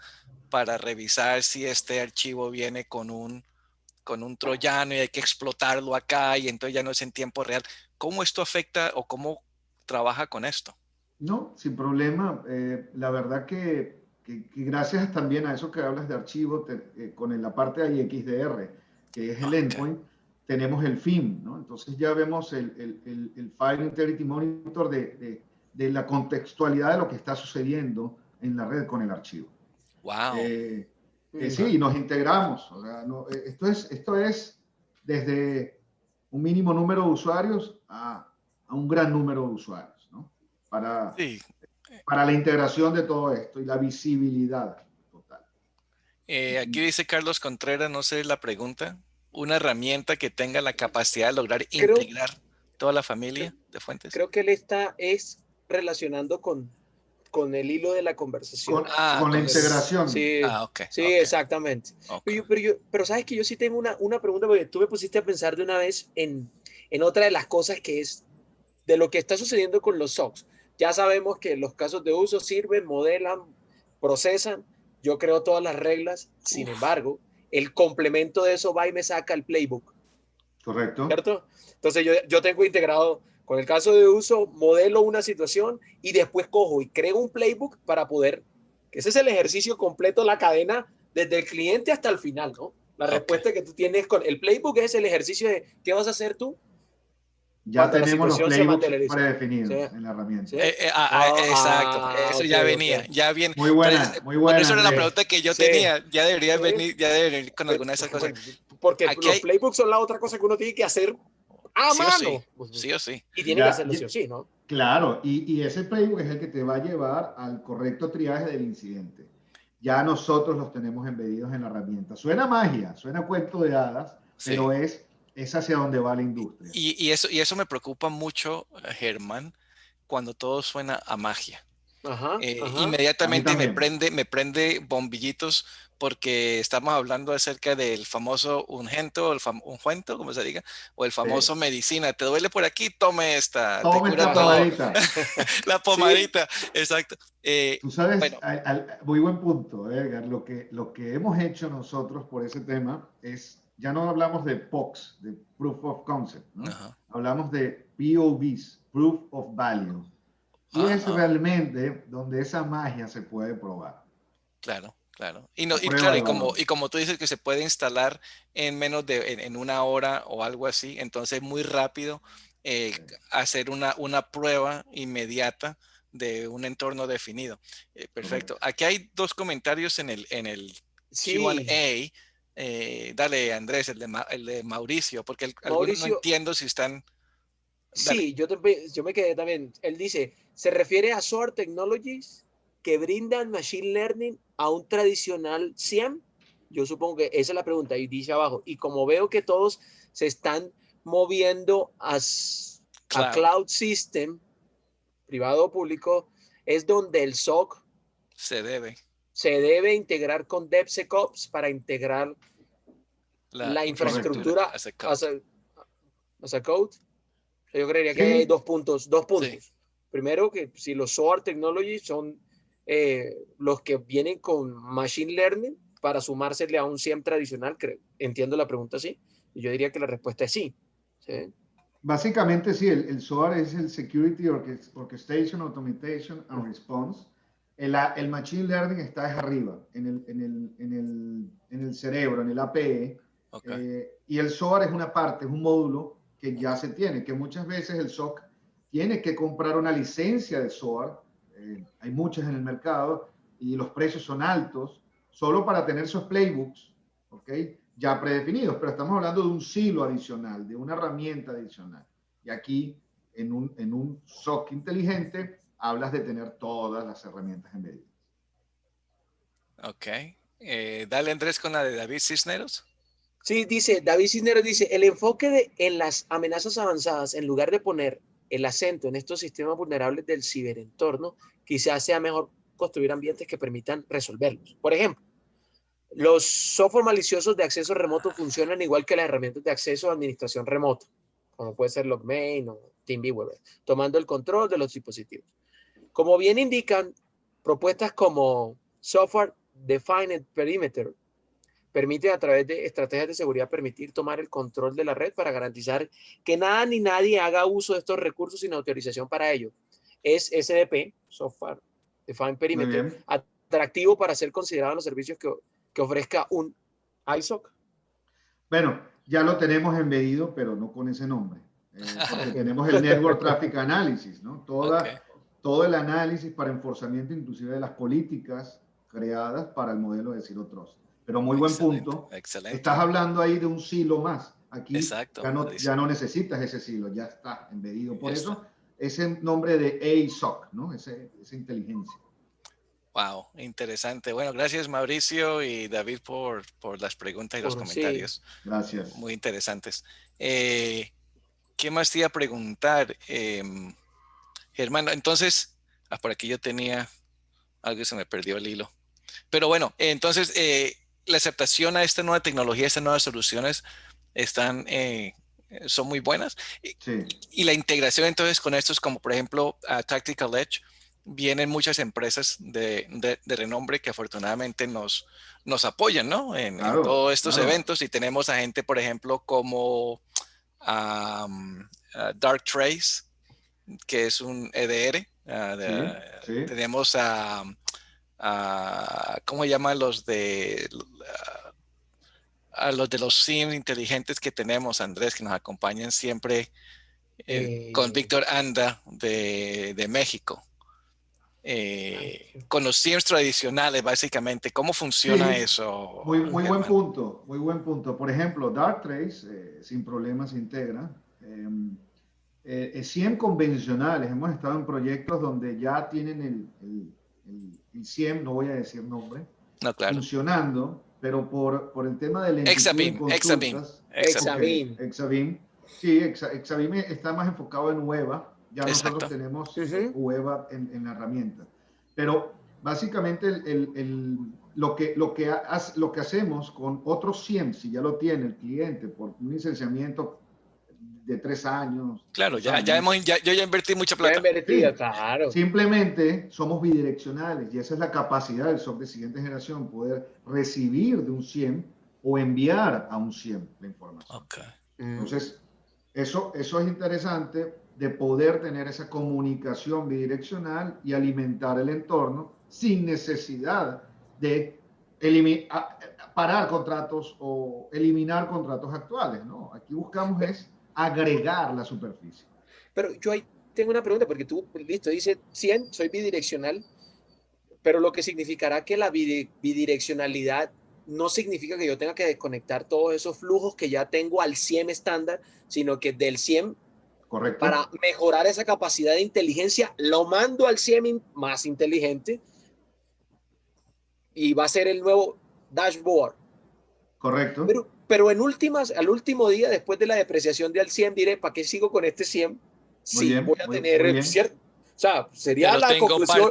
para revisar si este archivo viene con un troyano y hay que explotarlo acá y entonces ya no es en tiempo real? ¿Cómo esto afecta o cómo trabaja con esto? No, sin problema. La verdad que gracias también a eso que hablas de archivo, con la parte de XDR, que es el Ok. endpoint, tenemos el FIM, ¿no? Entonces ya vemos el File Integrity Monitor de la contextualidad de lo que está sucediendo en la red con el archivo. Wow. Eh, Mm. sí, nos integramos. O sea, esto es desde un mínimo número de usuarios a un gran número de usuarios, ¿no? Para, Sí. para la integración de todo esto y la visibilidad total. Aquí dice Carlos Contreras, no sé la pregunta. Una herramienta que tenga la capacidad de lograr Creo, integrar toda la familia de fuentes. creo que él está relacionando con el hilo de la conversación. Ah, Con la integración. Sí, ok, sí, ok, exactamente. ok. Pero sabes que yo sí tengo una pregunta, porque tú me pusiste a pensar de una vez en otra de las cosas que es de lo que está sucediendo con los SOCs. Ya sabemos que los casos de uso sirven, modelan, procesan. Yo creo todas las reglas. Sin Uf, embargo, el complemento de eso va y me saca el playbook, ¿Correcto? ¿cierto? Entonces yo tengo integrado con el caso de uso, modelo una situación y después cojo y creo un playbook para poder, que ese es el ejercicio completo, la cadena desde el cliente hasta el final, ¿no? La ok. respuesta que tú tienes con el playbook es el ejercicio de qué vas a hacer tú Ya cuando la tenemos los situación se playbooks materialice. ¿Sí? predefinidos en la ¿Sí? herramienta. Exacto, eso Ok, ya ok. venía, ya bien. Entonces, Muy porque buena, eso era la Andrés. pregunta que yo Sí, tenía, sí. ya debería venir con alguna de esas cosas. Porque Aquí los hay playbooks son la otra cosa que uno tiene que hacer a sí o sí, mano. sí o sí. Y tiene que Ya, hacerlo sí o sí, ¿no? claro, y ese playbook es el que te va a llevar al correcto triaje del incidente. Ya nosotros los tenemos embedidos en la herramienta. Suena magia, suena cuento de hadas, Sí. pero es hacia donde va la industria. Y eso me preocupa mucho, Germán, cuando todo suena a magia. Ajá, ajá. A mí Inmediatamente me también. prende bombillitos porque estamos hablando acerca del famoso ungento, ungüento, como se diga, o el Sí. famoso medicina. ¿Te duele por aquí? Tome esta, te Toma cura esta todo. pomadita. La Sí, pomadita, exacto. Tú sabes, Bueno, muy buen punto, Edgar. Lo que hemos hecho nosotros por ese tema es, ya no hablamos de POCs, de Proof of Concept, ¿no? ajá. Hablamos de POVs, Proof of Value. Y es Ah, realmente donde esa magia se puede probar. claro, claro. Y, no, La y prueba claro, de y como, valor. y como tú dices que se puede instalar en menos en una hora o algo así, entonces muy rápido eh, Sí. hacer una prueba inmediata de un entorno definido. Perfecto. Correcto. Aquí hay dos comentarios en el sí. Q&A. Dale, Andrés, el de Mauricio, porque algunos no Mauricio, entiendo si están. Dale. sí, yo me quedé también. Él dice, se refiere a SOAR Technologies que brindan Machine Learning a un tradicional SIEM. Yo supongo que esa es la pregunta y dice abajo. Y como veo que todos se están moviendo a Cloud, Cloud System, privado o público, es donde el SOC se debe se debe integrar con DevSecOps para integrar la la Correcto. infraestructura infraestructura as a code. as a code. Yo creería que hay Sí, dos puntos, dos Sí, puntos. Primero, que si los SOAR Technologies son los que vienen con Machine Learning, para sumársele a un SIEM tradicional? Entiendo la pregunta así. Y yo diría que la respuesta es sí. ¿Sí? Básicamente sí, el SOAR es el Security Orchestration, Automation and Response. El Machine Learning está arriba, en el cerebro, en el APE. Okay. Y el SOAR es una parte, es un módulo que ya se tiene, que muchas veces el SOC tiene que comprar una licencia de SOAR. Hay muchas en el mercado y los precios son altos, solo para tener esos playbooks, ¿ok? Ya predefinidos, pero estamos hablando de un silo adicional, de una herramienta adicional. Y aquí, en un SOC inteligente, hablas de tener todas las herramientas embedidas. Ok. Dale, Andrés, con la de David Cisneros. Sí, David Cisneros dice, el enfoque en las amenazas avanzadas, en lugar de poner el acento en estos sistemas vulnerables del ciberentorno, quizás sea mejor construir ambientes que permitan resolverlos. Por ejemplo, los software maliciosos de acceso remoto funcionan igual que las herramientas de acceso a administración remota, como puede ser Logmain o TeamViewer, tomando el control de los dispositivos. Como bien indican, propuestas como Software Defined Perimeter permite a través de estrategias de seguridad permitir tomar el control de la red para garantizar que nada ni nadie haga uso de estos recursos sin autorización para ello. Es SDP, Software Defined Perimeter, atractivo para ser considerado en los servicios que ofrezca un ISOC. Bueno, ya lo tenemos embedido, pero no con ese nombre. Porque tenemos el Network Traffic Analysis, ¿no? Todo el análisis para enforzamiento inclusive de las políticas creadas para el modelo de Zero Trust. Pero muy buen punto. Excelente. Estás hablando ahí de un silo más. Aquí exacto, ya no necesitas ese silo, ya está embedido. Por eso ese nombre de ASOC, ¿no? Esa inteligencia. Wow, interesante. Bueno, gracias Mauricio y David por las preguntas y los comentarios. Sí. Gracias. Muy interesantes. ¿Qué más te iba a preguntar? Germán, entonces, por aquí yo tenía algo que se me perdió el hilo. Pero bueno, entonces, la aceptación a esta nueva tecnología, estas nuevas soluciones son muy buenas. Sí. Y la integración entonces con estos, como por ejemplo Tactical Edge, vienen muchas empresas de renombre que afortunadamente nos apoyan, ¿no? En todos estos eventos, y tenemos a gente, por ejemplo, como Dark Trace, que es un EDR. Sí. Tenemos ¿cómo llaman los de los SIEM inteligentes que tenemos, Andrés, que nos acompañan siempre, con Víctor Anda de México? Con los SIEMs tradicionales, básicamente, ¿cómo funciona eso? Muy buen punto, muy buen punto. Por ejemplo, Darktrace, sin problemas se integra. SIEM convencionales, hemos estado en proyectos donde ya tienen el SIEM, no voy a decir nombre, no, claro, funcionando, pero por el tema de lentitud de consultas. Exabeam. Sí, Exabeam está más enfocado en UEBA. Ya nosotros tenemos UEBA en la herramienta. Pero básicamente lo que hacemos con otros SIEM, si ya lo tiene el cliente por un licenciamiento de 3 años. Claro, yo ya invertí mucha plata. Claro. Simplemente somos bidireccionales y esa es la capacidad del SOC de siguiente generación, poder recibir de un SIEM o enviar a un SIEM la información. Entonces, eso es interesante, de poder tener esa comunicación bidireccional y alimentar el entorno sin necesidad de parar contratos o eliminar contratos actuales, ¿no? Aquí buscamos es agregar la superficie. Pero yo ahí tengo una pregunta, porque tú, listo, dice 100, soy bidireccional, pero lo que significará que la bidireccionalidad no significa que yo tenga que desconectar todos esos flujos que ya tengo al SIEM estándar, sino que del SIEM, correcto, para mejorar esa capacidad de inteligencia, lo mando al SIEM más inteligente y va a ser el nuevo dashboard. Correcto. Pero al último día, después de la depreciación del SIEM, diré, ¿para qué sigo con este SIEM? Sí, voy a tener cierto. O sea, sería la conclusión.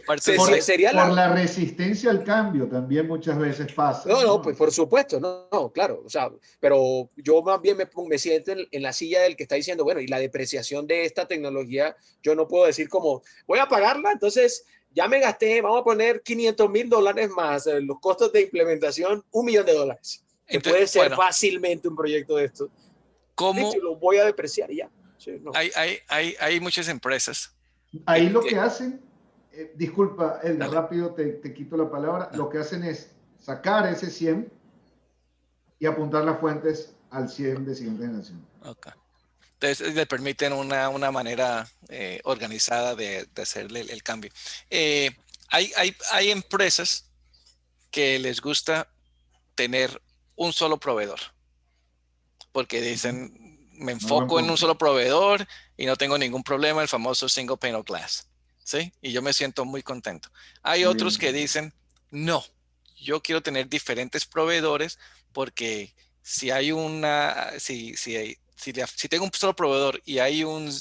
Por la resistencia al cambio también muchas veces pasa. No, pues por supuesto, no, claro. O sea, pero yo más bien me siento en la silla del que está diciendo, bueno, y la depreciación de esta tecnología, yo no puedo decir como, voy a pagarla, entonces ya me gasté, vamos a poner $500,000 más, los costos de implementación, $1,000,000, que Entonces, puede ser bueno, fácilmente un proyecto de esto. Listo, ¿cómo lo voy a depreciar y ya. Sí, no. hay muchas empresas Ahí que, lo que que hacen, disculpa Edgar, dale, rápido te quito la palabra, no, lo que hacen es sacar ese 100 y apuntar las fuentes al 100 de siguiente generación. ok. Entonces le permiten una manera organizada de hacerle el cambio. Hay empresas que les gusta tener un solo proveedor, porque Ujú. dicen, me Muy buen enfoco en un punto. solo proveedor y no tengo ningún problema, el famoso single pane of glass, ¿sí? Y yo me siento muy contento. Hay Muy otros bien. que dicen, no, yo quiero tener diferentes proveedores porque si hay si tengo un solo proveedor y hay un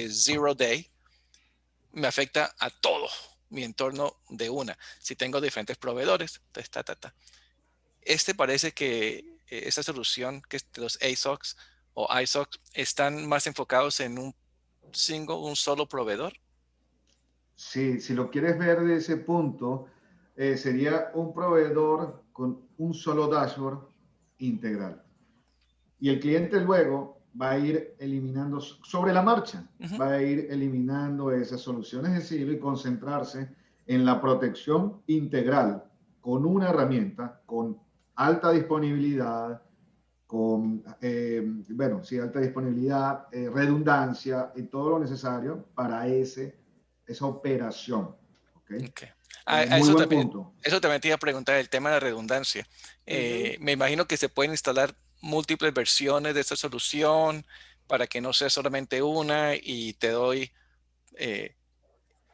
zero day, me afecta a todo mi entorno de una. Si tengo diferentes proveedores, parece que esta solución que es de los ASOCs o ISOCs están más enfocados en un solo proveedor. Sí, si lo quieres ver de ese punto, sería un proveedor con un solo dashboard integral. Y el cliente luego va a ir eliminando sobre la marcha, Ujú. va a ir eliminando esas soluciones de silo y concentrarse en la protección integral con una herramienta con alta disponibilidad, con, bueno, sí, alta disponibilidad, redundancia y todo lo necesario para esa operación. ¿Okay? Okay. Muy buen punto. Eso también te iba a preguntar el tema de la redundancia. Ujú. Me imagino que se pueden instalar múltiples versiones de esta solución para que no sea solamente una y te doy eh,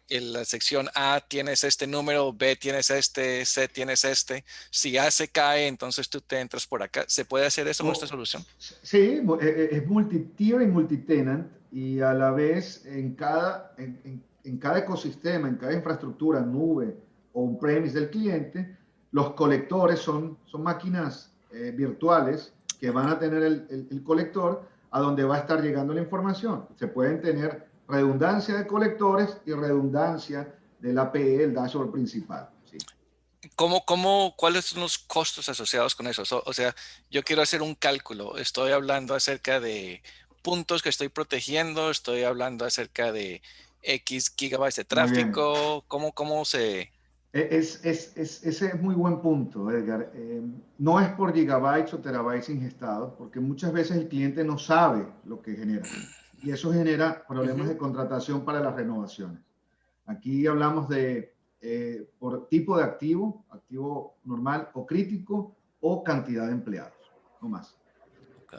en la sección A tienes este número, B tienes este, C tienes este. Si A se cae, entonces tú te entras por acá. ¿Se puede hacer eso con esta Oh, solución? sí, es multi-tier y multi-tenant y a la vez en cada ecosistema, en cada infraestructura, nube o un premise del cliente, los colectores son máquinas virtuales que van a tener el colector a donde va a estar llegando la información. Se pueden tener redundancia de colectores y redundancia del APE, el dashboard principal. Sí. ¿Cuáles son los costos asociados con eso? O sea, yo quiero hacer un cálculo. Estoy hablando acerca de puntos que estoy protegiendo, estoy hablando acerca de X gigabytes de Muy bien. tráfico. ¿Cómo se...? Ese es muy buen punto, Edgar. No es por gigabytes o terabytes ingestados, porque muchas veces el cliente no sabe lo que genera. Y eso genera problemas Ujú. de contratación para las renovaciones. Aquí hablamos de por tipo de activo, activo normal o crítico, o cantidad de empleados, no más. Ok,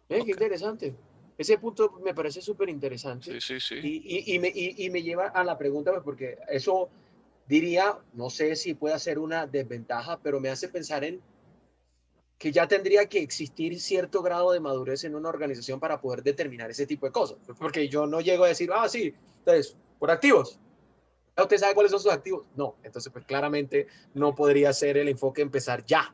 Qué ok. interesante. Ese punto me parece súper interesante Sí, sí, sí. y me lleva a la pregunta, pues, porque eso diría, no sé si puede ser una desventaja, pero me hace pensar en que ya tendría que existir cierto grado de madurez en una organización para poder determinar ese tipo de cosas. Porque yo no llego a decir, sí, entonces, por activos. ¿Usted sabe cuáles son sus activos? No, entonces pues claramente no podría ser el enfoque empezar ya.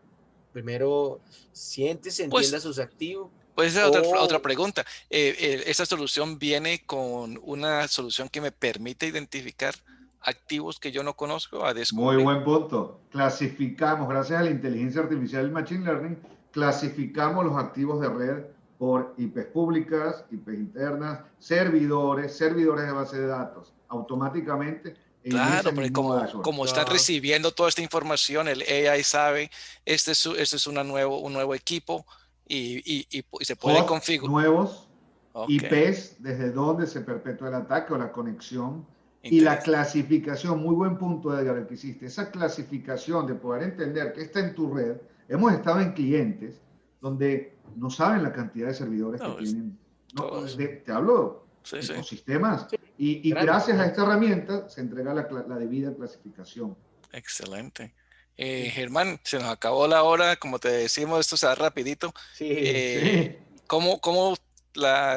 Primero, siéntese, entienda Pues, sus activos pues esa es otra o pregunta. ¿Esta solución viene con una solución que me permite identificar activos que yo no conozco a Muy descubrir? buen punto. Clasificamos, gracias a la inteligencia artificial y el machine learning, clasificamos los activos de red por IPs públicas, IPs internas, servidores de base de datos, automáticamente en ese Claro, porque mismo dashboard. como están ya, recibiendo toda esta información, el AI sabe, este es un nuevo equipo y se puede Hosts configurar. nuevos, Ok, IPs desde donde se perpetúa el ataque o la conexión y la interesante. clasificación, muy buen punto Edgar el que hiciste, esa clasificación de poder entender que está en tu red, hemos estado en clientes donde no saben la cantidad de servidores que No, tienen, no, todos. te hablo Sí, sí, ecosistemas, sí, y grandes, gracias a esta grandes. herramienta se entrega la debida clasificación. excelente. Sí, Germán, se nos acabó la hora, como te decimos, esto se va rapidito. sí. Eh, Sí, ¿Cómo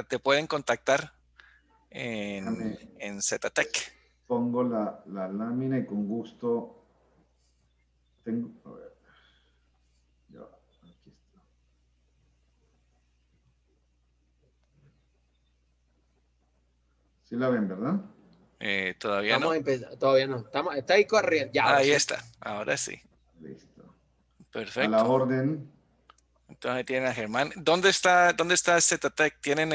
te pueden contactar déjame, en ZTech? pongo la lámina y con gusto tengo, a ver, ya, aquí está. Sí la ven, ¿verdad? Todavía Vamos no. a empezar, todavía no. Está ahí corriendo. Ya, ahora Ahí sí. está, ahora sí. Listo. A la Perfecto. orden. Entonces tienen a Germán. ¿Dónde está Zetatec? Tienen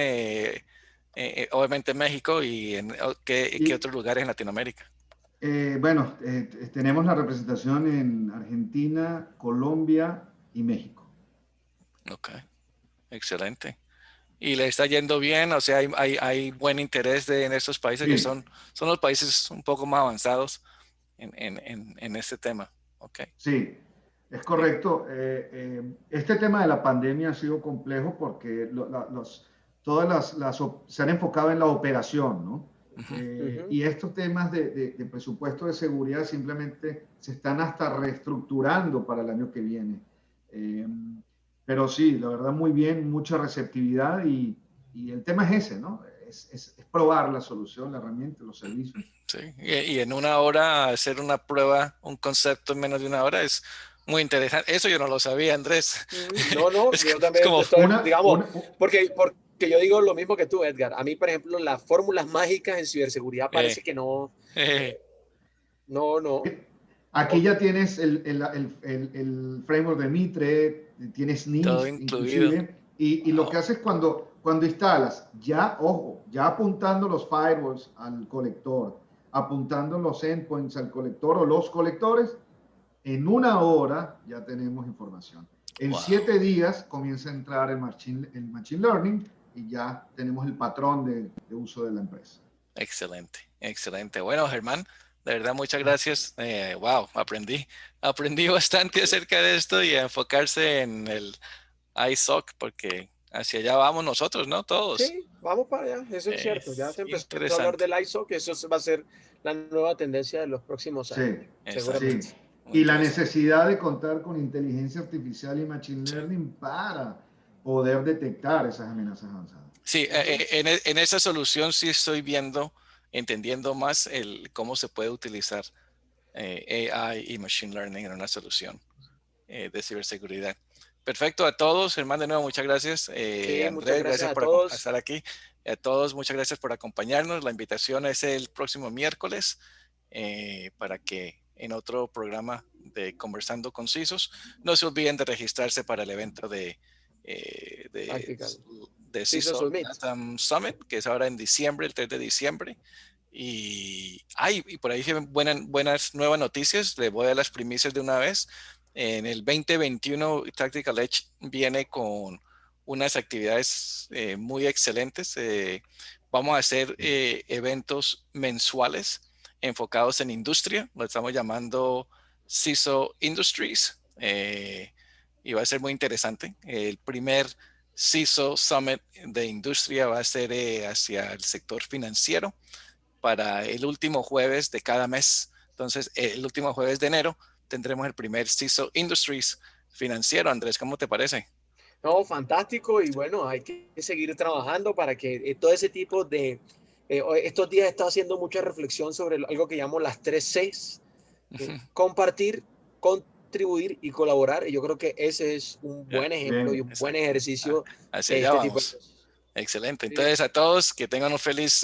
obviamente México y ¿qué Y otros lugares en Latinoamérica? bueno, tenemos la representación en Argentina, Colombia y México. Ok, excelente. ¿Y le está yendo bien? O sea, hay buen interés en estos países que Sí, son los países un poco más avanzados en este tema. Ok. sí, es Sí. correcto. Este tema de la pandemia ha sido complejo porque todas se han enfocado en la operación, ¿no? Ujú. Ujú. Y estos temas de presupuesto de seguridad simplemente se están hasta reestructurando para el año que viene. Eh, pero sí, la verdad, muy bien, mucha receptividad y el tema es ese, ¿no? Es probar la solución, la herramienta, los servicios. Sí. Y en una hora hacer una prueba, un concepto en menos de una hora es muy interesante. Eso yo no lo sabía, Andrés. No, no, Es, yo es también como, estoy, Una, digamos, una, porque yo digo lo mismo que tú, Edgar. A mí, por ejemplo, las fórmulas mágicas en ciberseguridad eh, parece que no, eh, eh, no, no. Aquí O- ya tienes el framework de Mitre, tienes todo NIST incluido. inclusive, y lo que Wow, haces cuando instalas, ya, ojo, ya apuntando los firewalls al colector, apuntando los endpoints al colector o los colectores, en una hora ya tenemos información. En wow. 7 días comienza a entrar el machine learning y ya tenemos el patrón de uso de la empresa. Excelente, excelente. Bueno, Germán, de verdad, muchas gracias. Wow, aprendí bastante acerca de esto y a enfocarse en el ISOC porque hacia allá vamos nosotros, ¿no? Todos. sí, vamos para allá, eso es cierto. Ya se empezó a hablar Interesante. del ISO, que eso va a ser la nueva tendencia de los próximos años, Sí, Exacto. seguramente. sí. Muy Y la interesante. necesidad de contar con inteligencia artificial y machine Sí. learning para poder detectar esas amenazas avanzadas. Sí, Ujú. en esa solución sí estoy entendiendo más cómo se puede utilizar AI y Machine Learning en una solución de ciberseguridad. Perfecto, a todos, Germán, de nuevo, muchas gracias. Sí, muchas Andrés, gracias gracias a por todos. estar aquí. A todos, muchas gracias por acompañarnos. La invitación es el próximo miércoles para que en otro programa de Conversando con CISOs no se olviden de registrarse para el evento eh, de, Practical. de Sí, eso CISO Submit. LATAM Summit, que es ahora en diciembre, el 3 de diciembre. Y por ahí vienen buenas nuevas noticias. Les voy a dar las primicias de una vez. En el 2021, Tactical Edge viene con unas actividades muy excelentes. Vamos a hacer eventos mensuales enfocados en industria. Lo estamos llamando CISO Industries. Y va a ser muy interesante. El primer CISO Summit de industria va a ser hacia el sector financiero para el último jueves de cada mes. Entonces, el último jueves de enero tendremos el primer CISO Industries financiero. Andrés, ¿cómo te parece? No, fantástico y bueno, hay que seguir trabajando para que todo ese tipo de... estos días he estado haciendo mucha reflexión sobre algo que llamo las 3 Cs. Compartir, contribuir y colaborar. Y yo creo que ese es un Ya, buen ejemplo y Bien, un buen exacto. ejercicio Hacia de allá este tipo de vamos. cosas. Excelente. Sí. Entonces, a todos que tengan una feliz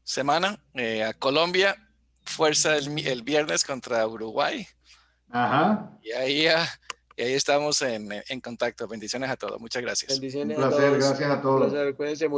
semana. A Colombia, fuerza el viernes contra Uruguay. ajá, Y ahí estamos en contacto. Bendiciones a todos. Muchas gracias. un Bendiciones a placer, todos. gracias a Un todos. placer. Cuídense mucho.